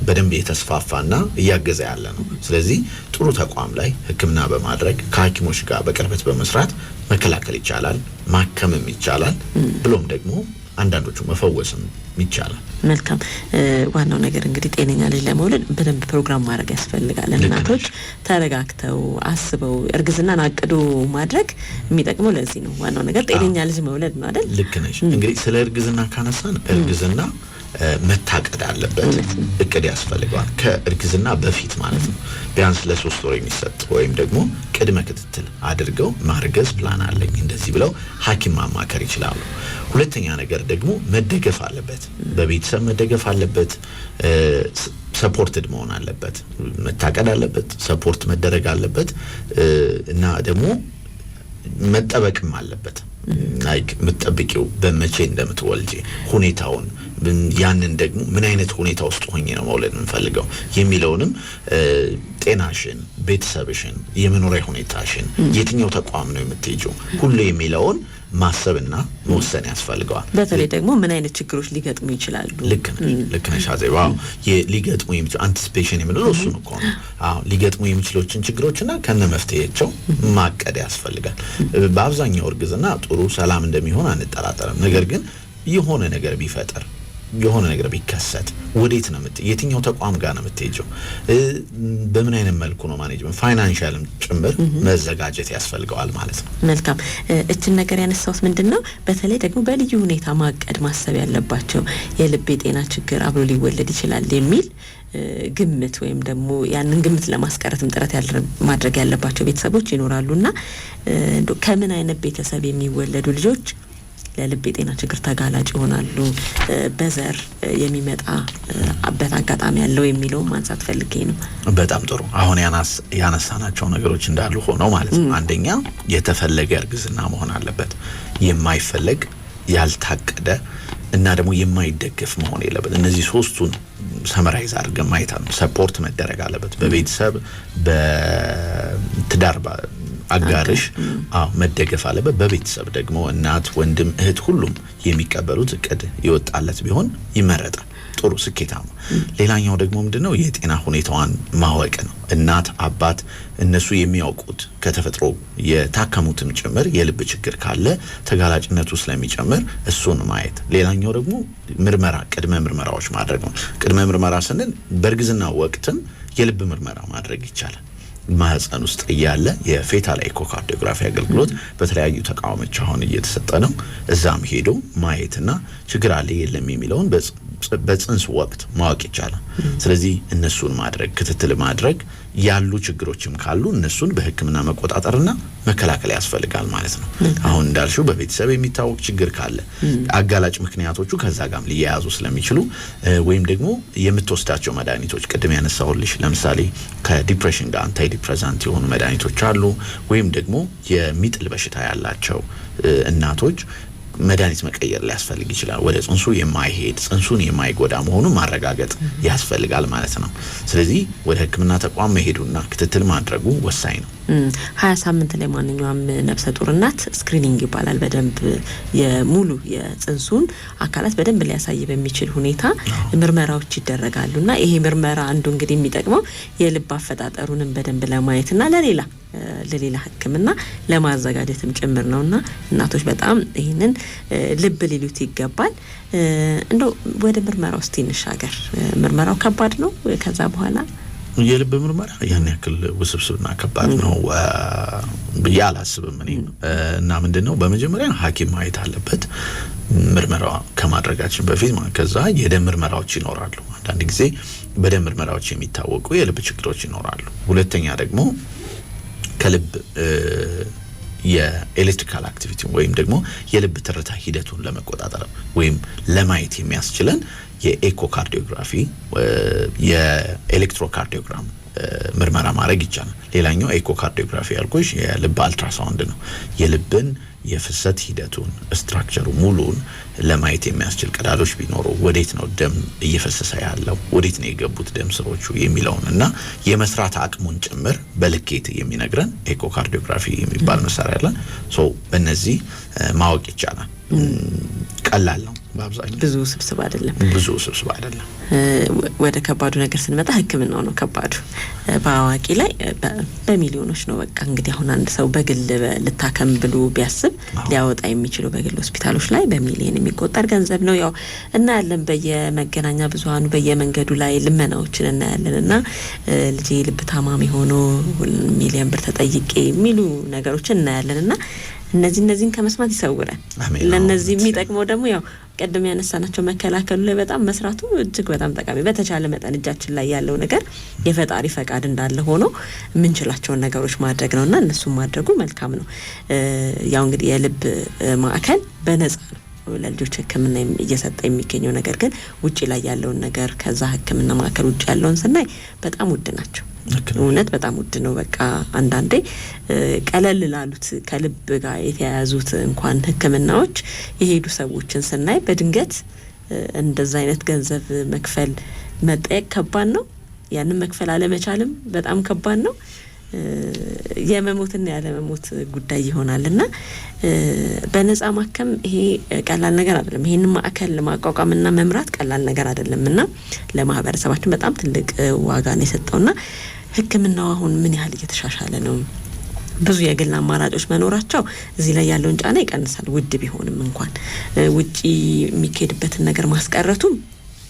በደንብ የተስፋፋና እያገዘ ያለ ነው። ስለዚህ ጥሩ ተቋም ላይ ሕክምና በማድረግ ከሐኪሞች ጋር በቅርበት በመስራት መከላከል ይቻላል፣ ማከምም ይቻላል፣ ብሎም ደግሞ አንዳንዶቹ መፈወስም ይቻላል። መልካም። ዋናው ነገር እንግዲህ ጤነኛ ልጅ ለመውለድ በደንብ ፕሮግራም ማድረግ ያስፈልጋል። እናቶች ተረጋግተው አስበው እርግዝናን አቅዶ ማድረግ የሚጠቅመው ለዚህ ነው። ዋናው ነገር ጤነኛ ልጅ መውለድ ነው አይደል? ልክ ነሽ። እንግዲህ ስለ እርግዝና ካነሳን እርግዝና መታቀድ አለበት፣ እቅድ ያስፈልገዋል። ከእርግዝና በፊት ማለት ነው። ቢያንስ ለ3 ወር የሚሰጥ ወይም ደግሞ ቅድመ ክትትል አድርገው ማርገዝ ፕላን አለኝ እንደዚህ ብለው ሐኪም ማማከር ይችላሉ። ሁለተኛ ነገር ደግሞ መደገፍ አለበት፣ በቤተሰብ መደገፍ አለበት፣ ሰፖርትድ መሆን አለበት፣ መታቀድ አለበት፣ ሰፖርት መደረግ አለበት እና ደግሞ መጠበቅም አለበት። ላይክ መጠበቂው በመቼ እንደምትወልጂ ሁኔታውን ያንን ደግሞ ምን አይነት ሁኔታ ውስጥ ሆኜ ነው መውለድ የምፈልገው የሚለውንም ጤናሽን፣ ቤተሰብሽን፣ የመኖሪያ ሁኔታሽን፣ የትኛው ተቋም ነው የምትሄጂው ሁሉ የሚለውን ማሰብና መወሰን ያስፈልገዋል። በተለይ ደግሞ ምን አይነት ችግሮች ሊገጥሙ ይችላሉ። ልክ ነሽ አዜባ። ሊገጥሙ የሚችሉ አንቲሲፔሽን የሚለው እሱ ነው። ሊገጥሙ የሚችሉትን ችግሮችና ከነ መፍትሄያቸው ማቀድ ያስፈልጋል። በአብዛኛው እርግዝና ጥሩ ሰላም እንደሚሆን አንጠራጠርም። ነገር ግን የሆነ ነገር ቢፈጠር የሆነ ነገር ቢከሰት ወዴት ነው የትኛው ተቋም ጋር ነው የምትሄጂው? በምን አይነት መልኩ ነው ማኔጅመንት ፋይናንሻልም ጭምር መዘጋጀት ያስፈልገዋል ማለት ነው። መልካም። እችን ነገር ያነሳሁት ምንድነው በተለይ ደግሞ በልዩ ሁኔታ ማቀድ ማሰብ ያለባቸው የልብ የጤና ችግር አብሮ ሊወለድ ይችላል የሚል ግምት ወይም ደግሞ ያንን ግምት ለማስቀረትም ጥረት ማድረግ ያለባቸው ቤተሰቦች ይኖራሉና ከምን አይነት ቤተሰብ የሚወለዱ ልጆች ለልብ የጤና ችግር ተጋላጭ ይሆናሉ፣ በዘር የሚመጣበት አጋጣሚ ያለው የሚለው ማንሳት ፈልጌ ነው። በጣም ጥሩ። አሁን ያነሳናቸው ነገሮች እንዳሉ ሆነው ማለት ነው። አንደኛ የተፈለገ እርግዝና መሆን አለበት። የማይፈለግ ያልታቀደ እና ደግሞ የማይደገፍ መሆን የለበት። እነዚህ ሶስቱን ሰመራይዝ አድርገን ማየት ነው። ሰፖርት መደረግ አለበት በቤተሰብ በትዳር አጋርሽ መደገፍ አለበት። በቤተሰብ ደግሞ እናት፣ ወንድም፣ እህት ሁሉም የሚቀበሉት እቅድ ይወጣለት ቢሆን ይመረጣል። ጥሩ ስኬታማ። ሌላኛው ደግሞ ምንድነው የጤና ሁኔታዋን ማወቅ ነው። እናት አባት እነሱ የሚያውቁት ከተፈጥሮ የታከሙትም ጭምር የልብ ችግር ካለ ተጋላጭነቱ ስለሚጨምር እሱን ማየት። ሌላኛው ደግሞ ምርመራ፣ ቅድመ ምርመራዎች ማድረግ ነው። ቅድመ ምርመራ ስንል በእርግዝና ወቅትም የልብ ምርመራ ማድረግ ይቻላል። ማህፀን ውስጥ እያለ የፌታል ኤኮካርዲዮግራፊ አገልግሎት በተለያዩ ተቋሞች አሁን እየተሰጠ ነው። እዛም ሄዶ ማየትና ችግር አለ የለም የሚለውን በጽንስ ወቅት ማወቅ ይቻላል። ስለዚህ እነሱን ማድረግ ክትትል ማድረግ ያሉ ችግሮችም ካሉ እነሱን በሕክምና መቆጣጠርና መከላከል ያስፈልጋል ማለት ነው። አሁን እንዳልሽው በቤተሰብ የሚታወቅ ችግር ካለ አጋላጭ ምክንያቶቹ ከዛ ጋርም ሊያያዙ ስለሚችሉ ወይም ደግሞ የምትወስዳቸው መድኃኒቶች ቅድም ያነሳሁልሽ ለምሳሌ ከዲፕሬሽን ጋር አንታይ ዲፕሬሳንት የሆኑ መድኃኒቶች አሉ። ወይም ደግሞ የሚጥል በሽታ ያላቸው እናቶች መድኃኒት መቀየር ሊያስፈልግ ይችላል። ወደ ጽንሱ የማይሄድ ጽንሱን የማይጎዳ መሆኑን ማረጋገጥ ያስፈልጋል ማለት ነው። ስለዚህ ወደ ሕክምና ተቋም መሄዱና ክትትል ማድረጉ ወሳኝ ነው። 20 ሳምንት ላይ ማንኛውም ነፍሰ ጡር እናት ስክሪኒንግ ይባላል። በደንብ የሙሉ የጽንሱን አካላት በደንብ ሊያሳይ በሚችል ሁኔታ ምርመራዎች ይደረጋሉና ይሄ ምርመራ አንዱ እንግዲህ የሚጠቅመው የልብ አፈጣጠሩንም በደንብ ለማየትና ለሌላ ሕክምና ለማዘጋጀትም ጭምር ነውና እናቶች በጣም ይሄንን ልብ ሊሉት ይገባል። እንደው ወደ ምርመራው እስቲ እንሻገር። ምርመራው ከባድ ነው። ከዛ በኋላ የልብ ምርመራ ያን ያክል ውስብስብና ከባድ ነው ብዬ አላስብም እኔ። እና ምንድነው በመጀመሪያ ሐኪም ማየት አለበት ምርመራ ከማድረጋችን በፊት። ከዛ የደም ምርመራዎች ይኖራሉ። አንዳንድ ጊዜ በደም ምርመራዎች የሚታወቁ የልብ ችግሮች ይኖራሉ። ሁለተኛ ደግሞ ከልብ የኤሌክትሪካል አክቲቪቲ ወይም ደግሞ የልብ ትርታ ሂደቱን ለመቆጣጠር ወይም ለማየት የሚያስችለን የኤኮካርዲዮግራፊ የኤሌክትሮካርዲዮግራም ምርመራ ማድረግ ይቻላል። ሌላኛው ኤኮካርዲዮግራፊ ያልኩሽ የልብ አልትራሳውንድ ነው። የልብን የፍሰት ሂደቱን ስትራክቸሩ ሙሉን ለማየት የሚያስችል ቀዳዳዎች ቢኖሩ ወዴት ነው ደም እየፈሰሰ ያለው ወዴት ነው የገቡት ደም ስሮቹ የሚለውን እና የመስራት አቅሙን ጭምር በልኬት የሚነግረን ኤኮካርዲዮግራፊ የሚባል መሳሪያ አለ። በእነዚህ ማወቅ ይቻላል። ቀላል ነው። በአብዛኛው ብዙ ስብስብ አይደለም። ወደ ከባዱ ነገር ስንመጣ ህክምናው ነው ከባዱ። በአዋቂ ላይ በሚሊዮኖች ነው በቃ እንግዲህ አሁን አንድ ሰው በግል ልታከም ብሎ ቢያስብ ሊያወጣ የሚችለው በግል ሆስፒታሎች ላይ በሚሊዮን የሚቆጠር ገንዘብ ነው። ያው እናያለን በየመገናኛ ብዙሃኑ በየመንገዱ ላይ ልመናዎችን እናያለን እና ልጄ ልብ ታማሚ ሆኖ ሚሊዮን ብር ተጠይቄ የሚሉ ነገሮችን እናያለን እና እነዚህን ከመስማት ይሰውራል። ለነዚህ የሚጠቅመው ደግሞ ያው ቀደም ያነሳናቸው መከላከሉ ላይ በጣም መስራቱ እጅግ በጣም ጠቃሚ በተቻለ መጠን እጃችን ላይ ያለው ነገር የፈጣሪ ፈቃድ እንዳለ ሆኖ ምንችላቸውን ነገሮች ማድረግ ነውና እነሱን ማድረጉ መልካም ነው። ያው እንግዲህ የልብ ማዕከል በነጻ ነው ለልጆች ህክምና እየሰጠ የሚገኘው ነገር ግን ውጪ ላይ ያለውን ነገር ከዛ ህክምና ማዕከል ውጪ ያለውን ስናይ በጣም ውድ ናቸው። እውነት በጣም ውድ ነው። በቃ አንዳንዴ ቀለል ላሉት ከልብ ጋር የተያያዙት እንኳን ህክምናዎች የሄዱ ሰዎችን ስናይ በድንገት እንደዛ አይነት ገንዘብ መክፈል መጠየቅ ከባድ ነው። ያንን መክፈል አለመቻልም በጣም ከባድ ነው። የመሞትና ያለመሞት ጉዳይ ይሆናልና በነጻ ማከም ይሄ ቀላል ነገር አይደለም። ይሄን ማዕከል ማቋቋምና መምራት ቀላል ነገር አይደለምና ለማህበረሰባችን በጣም ትልቅ ዋጋ ነው የሰጠውና ህክምናው አሁን ምን ያህል እየተሻሻለ ነው? ብዙ የግል አማራጮች መኖራቸው እዚህ ላይ ያለውን ጫና ይቀንሳል። ውድ ቢሆንም እንኳን ውጪ የሚካሄድበትን ነገር ማስቀረቱም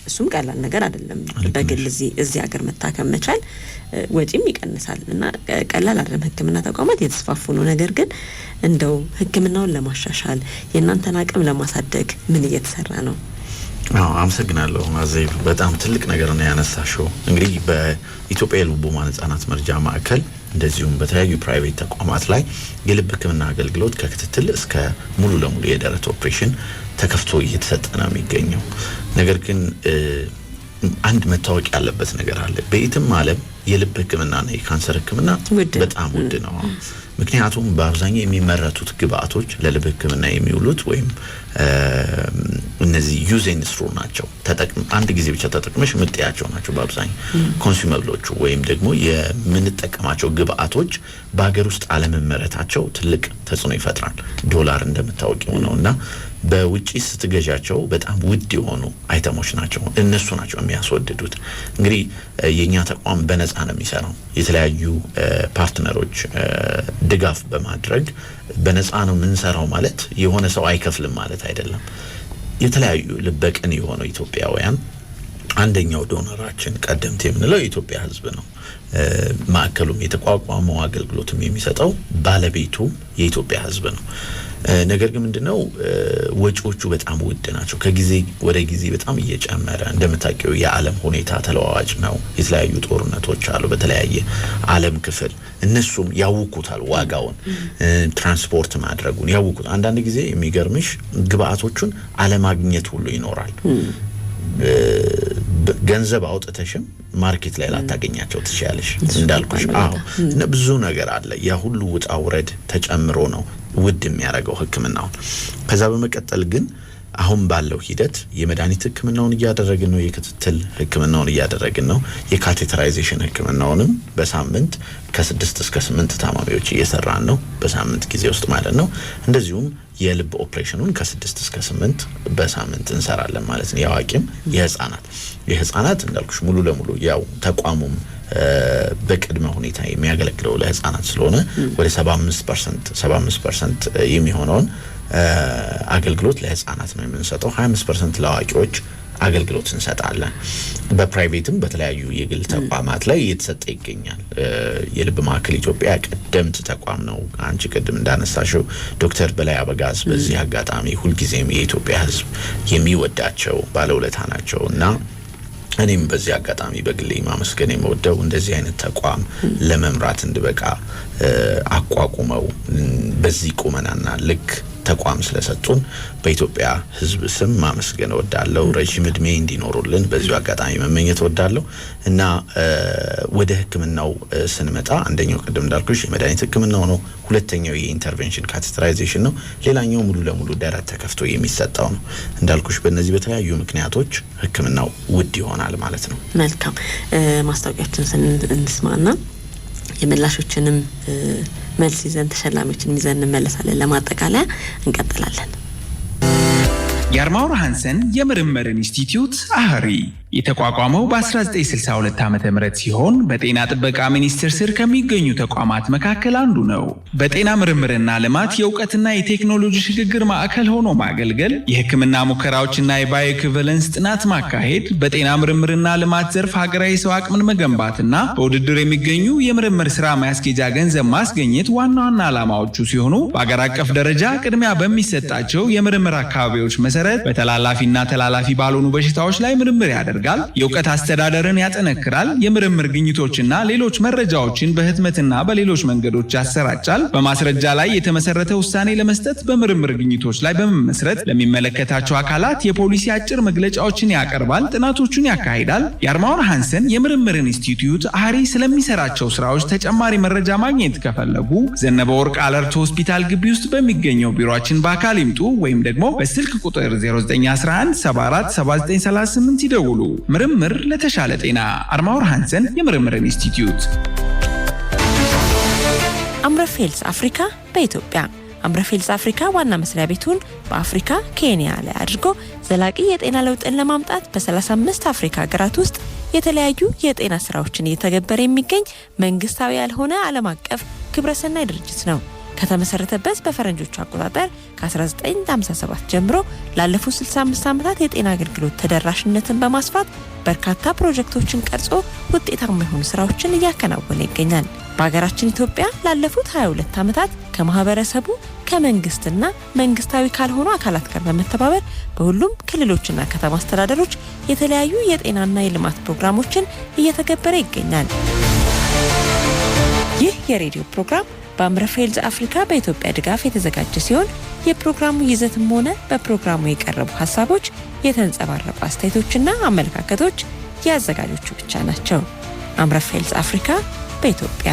እሱም ቀላል ነገር አይደለም። በግል እዚህ ሀገር መታከም መቻል ወጪም ይቀንሳል እና ቀላል አይደለም። ህክምና ተቋማት የተስፋፉ ነው። ነገር ግን እንደው ህክምናውን ለማሻሻል የእናንተን አቅም ለማሳደግ ምን እየተሰራ ነው? አመሰግናለሁ አዜብ። በጣም ትልቅ ነገር ነው ያነሳሽው። እንግዲህ በኢትዮጵያ የልብ ህሙማን ህጻናት መርጃ ማዕከል እንደዚሁም በተለያዩ ፕራይቬት ተቋማት ላይ የልብ ህክምና አገልግሎት ከክትትል እስከ ሙሉ ለሙሉ የደረት ኦፕሬሽን ተከፍቶ እየተሰጠ ነው የሚገኘው። ነገር ግን አንድ መታወቅ ያለበት ነገር አለ። በየትም ዓለም የልብ ህክምናና የካንሰር ህክምና በጣም ውድ ነው። ምክንያቱም በአብዛኛው የሚመረቱት ግብአቶች ለልብ ህክምና የሚውሉት ወይም እነዚህ ዩዝ ኤንድ ስሩ ናቸው። አንድ ጊዜ ብቻ ተጠቅመሽ ምጥያቸው ናቸው። በአብዛኛው ኮንሱመብሎቹ ወይም ደግሞ የምንጠቀማቸው ግብአቶች በሀገር ውስጥ አለመመረታቸው ትልቅ ተጽዕኖ ይፈጥራል። ዶላር እንደምታወቂው ነውና በውጪ ስትገዣቸው በጣም ውድ የሆኑ አይተሞች ናቸው። እነሱ ናቸው የሚያስወድዱት። እንግዲህ የኛ ተቋም በነፃ ነው የሚሰራው። የተለያዩ ፓርትነሮች ድጋፍ በማድረግ በነፃ ነው የምንሰራው ማለት የሆነ ሰው አይከፍልም ማለት አይደለም። የተለያዩ ልበቅን የሆኑ ኢትዮጵያውያን አንደኛው ዶነራችን ቀደምት የምንለው የኢትዮጵያ ህዝብ ነው። ማዕከሉም የተቋቋመው አገልግሎትም የሚሰጠው ባለቤቱ የኢትዮጵያ ህዝብ ነው። ነገር ግን ምንድነው ወጪዎቹ በጣም ውድ ናቸው። ከጊዜ ወደ ጊዜ በጣም እየጨመረ እንደምታውቂው የዓለም ሁኔታ ተለዋዋጭ ነው። የተለያዩ ጦርነቶች አሉ በተለያየ ዓለም ክፍል። እነሱም ያውቁታል ዋጋውን፣ ትራንስፖርት ማድረጉን ያውቁት። አንዳንድ ጊዜ የሚገርምሽ ግብአቶቹን አለማግኘት ሁሉ ይኖራል። ገንዘብ አውጥተሽም ማርኬት ላይ ላታገኛቸው ትችያለሽ እንዳልኩሽ። እና ብዙ ነገር አለ። ያ ሁሉ ውጣ ውረድ ተጨምሮ ነው ውድ የሚያደርገው ህክምናው። ከዛ በመቀጠል ግን አሁን ባለው ሂደት የመድኃኒት ህክምናውን እያደረግን ነው። የክትትል ህክምናውን እያደረግን ነው። የካቴተራይዜሽን ህክምናውንም በሳምንት ከ6 እስከ 8 ታማሚዎች እየሰራን ነው በሳምንት ጊዜ ውስጥ ማለት ነው። እንደዚሁም የልብ ኦፕሬሽኑን ከ6 እስከ 8 በሳምንት እንሰራለን ማለት ነው። የአዋቂም የህፃናት እንዳልኩሽ ሙሉ ለሙሉ ያው ተቋሙም በቅድመ ሁኔታ የሚያገለግለው ለህፃናት ስለሆነ ወደ 75% የሚሆነውን አገልግሎት ለህፃናት ነው የምንሰጠው። 25% ለአዋቂዎች አገልግሎት እንሰጣለን። በፕራይቬትም በተለያዩ የግል ተቋማት ላይ እየተሰጠ ይገኛል። የልብ ማዕከል ኢትዮጵያ ቀደምት ተቋም ነው። አንቺ ቅድም እንዳነሳሽው ዶክተር በላይ አበጋዝ በዚህ አጋጣሚ ሁልጊዜም የኢትዮጵያ ህዝብ የሚወዳቸው ባለውለታ ናቸውና እኔም በዚህ አጋጣሚ በግሌ ማመስገን የምወደው እንደዚህ አይነት ተቋም ለመምራት እንድበቃ አቋቁመው በዚህ ቁመናና ልክ ተቋም ስለሰጡን በኢትዮጵያ ሕዝብ ስም ማመስገን እወዳለሁ። ረጅም እድሜ እንዲኖሩልን በዚሁ አጋጣሚ መመኘት እወዳለሁ እና ወደ ህክምናው ስንመጣ አንደኛው ቀደም እንዳልኩሽ የመድኃኒት ህክምናው ነው። ሁለተኛው የኢንተርቬንሽን ካቴተራይዜሽን ነው። ሌላኛው ሙሉ ለሙሉ ደረት ተከፍቶ የሚሰጠው ነው። እንዳልኩሽ በእነዚህ በተለያዩ ምክንያቶች ህክምናው ውድ ይሆናል ማለት ነው። መልካም ማስታወቂያችን እንስማና የምላሾችንም መልስ ይዘን ተሸላሚዎችን ይዘን እንመለሳለን። ለማጠቃለያ እንቀጥላለን። የአርማውር ሃንሰን የምርምር ኢንስቲትዩት አህሪ የተቋቋመው በ1962 ዓመተ ምህረት ሲሆን በጤና ጥበቃ ሚኒስቴር ስር ከሚገኙ ተቋማት መካከል አንዱ ነው። በጤና ምርምርና ልማት የእውቀትና የቴክኖሎጂ ሽግግር ማዕከል ሆኖ ማገልገል፣ የህክምና ሙከራዎችና የባዮኢኩቫለንስ ጥናት ማካሄድ፣ በጤና ምርምርና ልማት ዘርፍ ሀገራዊ ሰው አቅምን መገንባትና በውድድር የሚገኙ የምርምር ስራ ማስኬጃ ገንዘብ ማስገኘት ዋና ዋና ዓላማዎቹ ሲሆኑ በአገር አቀፍ ደረጃ ቅድሚያ በሚሰጣቸው የምርምር አካባቢዎች መሰረት በተላላፊና ተላላፊ ባልሆኑ በሽታዎች ላይ ምርምር ያደርጋል። የእውቀት አስተዳደርን ያጠነክራል። የምርምር ግኝቶችና ሌሎች መረጃዎችን በህትመትና በሌሎች መንገዶች ያሰራጫል። በማስረጃ ላይ የተመሰረተ ውሳኔ ለመስጠት በምርምር ግኝቶች ላይ በመመስረት ለሚመለከታቸው አካላት የፖሊሲ አጭር መግለጫዎችን ያቀርባል፣ ጥናቶችን ያካሂዳል። የአርማውር ሃንሰን የምርምር ኢንስቲትዩት አህሪ ስለሚሰራቸው ስራዎች ተጨማሪ መረጃ ማግኘት ከፈለጉ ዘነበ ወርቅ አለርት ሆስፒታል ግቢ ውስጥ በሚገኘው ቢሮአችን በአካል ይምጡ ወይም ደግሞ በስልክ ቁጥር 0911 74 7938 ይደውሉ። ምርምር ለተሻለ ጤና። አርማውር ሃንሰን የምርምር ኢንስቲትዩት። አምረፌልስ አፍሪካ በኢትዮጵያ አምረፌልስ አፍሪካ ዋና መስሪያ ቤቱን በአፍሪካ ኬንያ ላይ አድርጎ ዘላቂ የጤና ለውጥን ለማምጣት በ35 አፍሪካ ሀገራት ውስጥ የተለያዩ የጤና ስራዎችን እየተገበረ የሚገኝ መንግስታዊ ያልሆነ ዓለም አቀፍ ግብረሰናይ ድርጅት ነው። ከተመሰረተበት በፈረንጆቹ አቆጣጠር ከ1957 ጀምሮ ላለፉት 65 ዓመታት የጤና አገልግሎት ተደራሽነትን በማስፋት በርካታ ፕሮጀክቶችን ቀርጾ ውጤታማ የሆኑ ስራዎችን እያከናወነ ይገኛል። በሀገራችን ኢትዮጵያ ላለፉት 22 ዓመታት ከማህበረሰቡ ከመንግስትና መንግስታዊ ካልሆኑ አካላት ጋር በመተባበር በሁሉም ክልሎችና ከተማ አስተዳደሮች የተለያዩ የጤናና የልማት ፕሮግራሞችን እየተገበረ ይገኛል። ይህ የሬዲዮ ፕሮግራም በአምረፌልስ አፍሪካ በኢትዮጵያ ድጋፍ የተዘጋጀ ሲሆን የፕሮግራሙ ይዘትም ሆነ በፕሮግራሙ የቀረቡ ሀሳቦች የተንጸባረቁ አስተያየቶችና አመለካከቶች የአዘጋጆቹ ብቻ ናቸው። አምረፌልስ አፍሪካ በኢትዮጵያ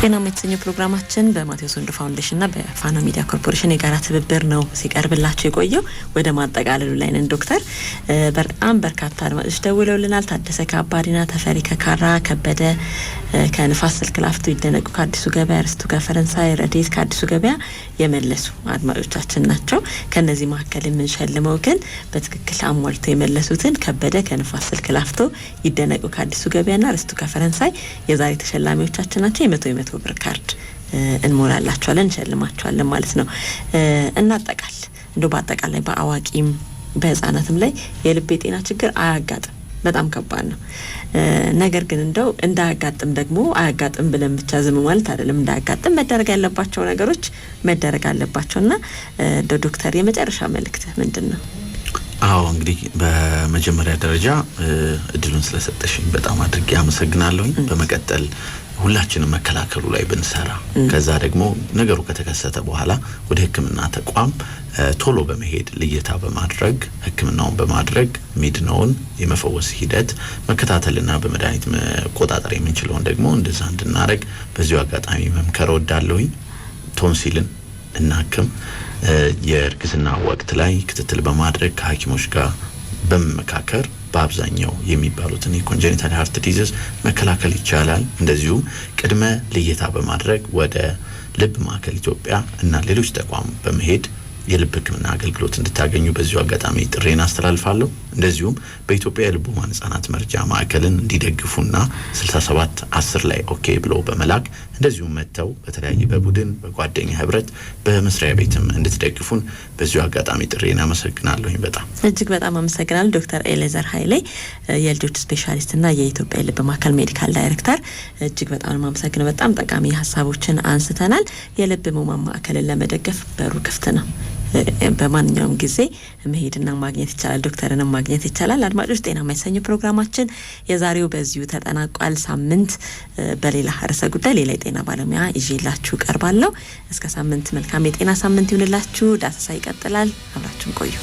ጤናማ የተሰኘው ፕሮግራማችን በማቴዎስ ወንዱ ፋውንዴሽንና በፋና ሚዲያ ኮርፖሬሽን የጋራ ትብብር ነው ሲቀርብላችሁ የቆየው። ወደ ማጠቃለሉ ላይ ነን ዶክተር። በጣም በርካታ አድማጮች ደውለውልናል። ታደሰ ከአባዲና፣ ተፈሪ ከካራ፣ ከበደ ከንፋስ ስልክ ላፍቶ፣ ይደነቁ ከአዲሱ ገበያ፣ ርስቱ ከፈረንሳይ፣ ረዴት ከአዲሱ ገበያ የመለሱ አድማጮቻችን ናቸው። ከነዚህ መካከል የምንሸልመው ግን በትክክል አሟልተው የመለሱትን ከበደ ከንፋስ ስልክ ላፍቶ፣ ይደነቁ ከአዲሱ ገበያና ርስቱ ከፈረንሳይ የዛሬ ተሸላሚዎቻችን ናቸው። የመቶ ብር ካርድ እንሞላላችኋለን፣ እንሸልማችኋለን ማለት ነው። እናጠቃል እንደው በአጠቃላይ በአዋቂም በህፃናትም ላይ የልብ የጤና ችግር አያጋጥም፣ በጣም ከባድ ነው። ነገር ግን እንደው እንዳያጋጥም ደግሞ አያጋጥም ብለን ብቻ ዝም ማለት አይደለም። እንዳያጋጥም መደረግ ያለባቸው ነገሮች መደረግ አለባቸውና እንደው ዶክተር የመጨረሻ መልእክት ምንድነው? አዎ እንግዲህ በመጀመሪያ ደረጃ እድሉን ስለሰጠሽኝ በጣም አድርጌ አመሰግናለሁኝ። በመቀጠል ሁላችንም መከላከሉ ላይ ብንሰራ ከዛ ደግሞ ነገሩ ከተከሰተ በኋላ ወደ ሕክምና ተቋም ቶሎ በመሄድ ልየታ በማድረግ ሕክምናውን በማድረግ ሚድነውን የመፈወስ ሂደት መከታተልና በመድኃኒት መቆጣጠር የምንችለውን ደግሞ እንደዛ እንድናረግ በዚሁ አጋጣሚ መምከር ወዳለሁኝ። ቶንሲልን እናክም። የእርግዝና ወቅት ላይ ክትትል በማድረግ ከሐኪሞች ጋር በመመካከር በአብዛኛው የሚባሉትን የኮንጀኒታል ሃርት ዲዚዝ መከላከል ይቻላል። እንደዚሁም ቅድመ ልየታ በማድረግ ወደ ልብ ማዕከል ኢትዮጵያ እና ሌሎች ተቋም በመሄድ የልብ ህክምና አገልግሎት እንድታገኙ በዚሁ አጋጣሚ ጥሬን አስተላልፋለሁ። እንደዚሁም በኢትዮጵያ የልብ ህሙማን ህጻናት መርጃ ማዕከልን እንዲደግፉና 6710 ላይ ኦኬ ብሎ በመላክ እንደዚሁም መተው በተለያየ በቡድን በጓደኛ ህብረት በመስሪያ ቤትም እንድትደግፉን በዚሁ አጋጣሚ ጥሬን አመሰግናለሁ። በጣም እጅግ በጣም አመሰግናለሁ ዶክተር ኤሌዘር ኃይሌ የልጆች ስፔሻሊስትና የኢትዮጵያ የልብ ማዕከል ሜዲካል ዳይሬክተር። እጅግ በጣም አመሰግናለሁ። በጣም ጠቃሚ ሀሳቦችን አንስተናል። የልብ ህሙማን ማዕከልን ለመደገፍ በሩ ክፍት ነው። በማንኛውም ጊዜ መሄድና ማግኘት ይቻላል። ዶክተርንም ማግኘት ይቻላል። አድማጮች ጤናማ የሰኞ ፕሮግራማችን የዛሬው በዚሁ ተጠናቋል። ሳምንት በሌላ ርዕሰ ጉዳይ ሌላ የጤና ባለሙያ ይዤላችሁ ቀርባለሁ። እስከ ሳምንት መልካም የጤና ሳምንት ይሁንላችሁ። ዳሰሳ ይቀጥላል። አብራችሁን ቆዩ።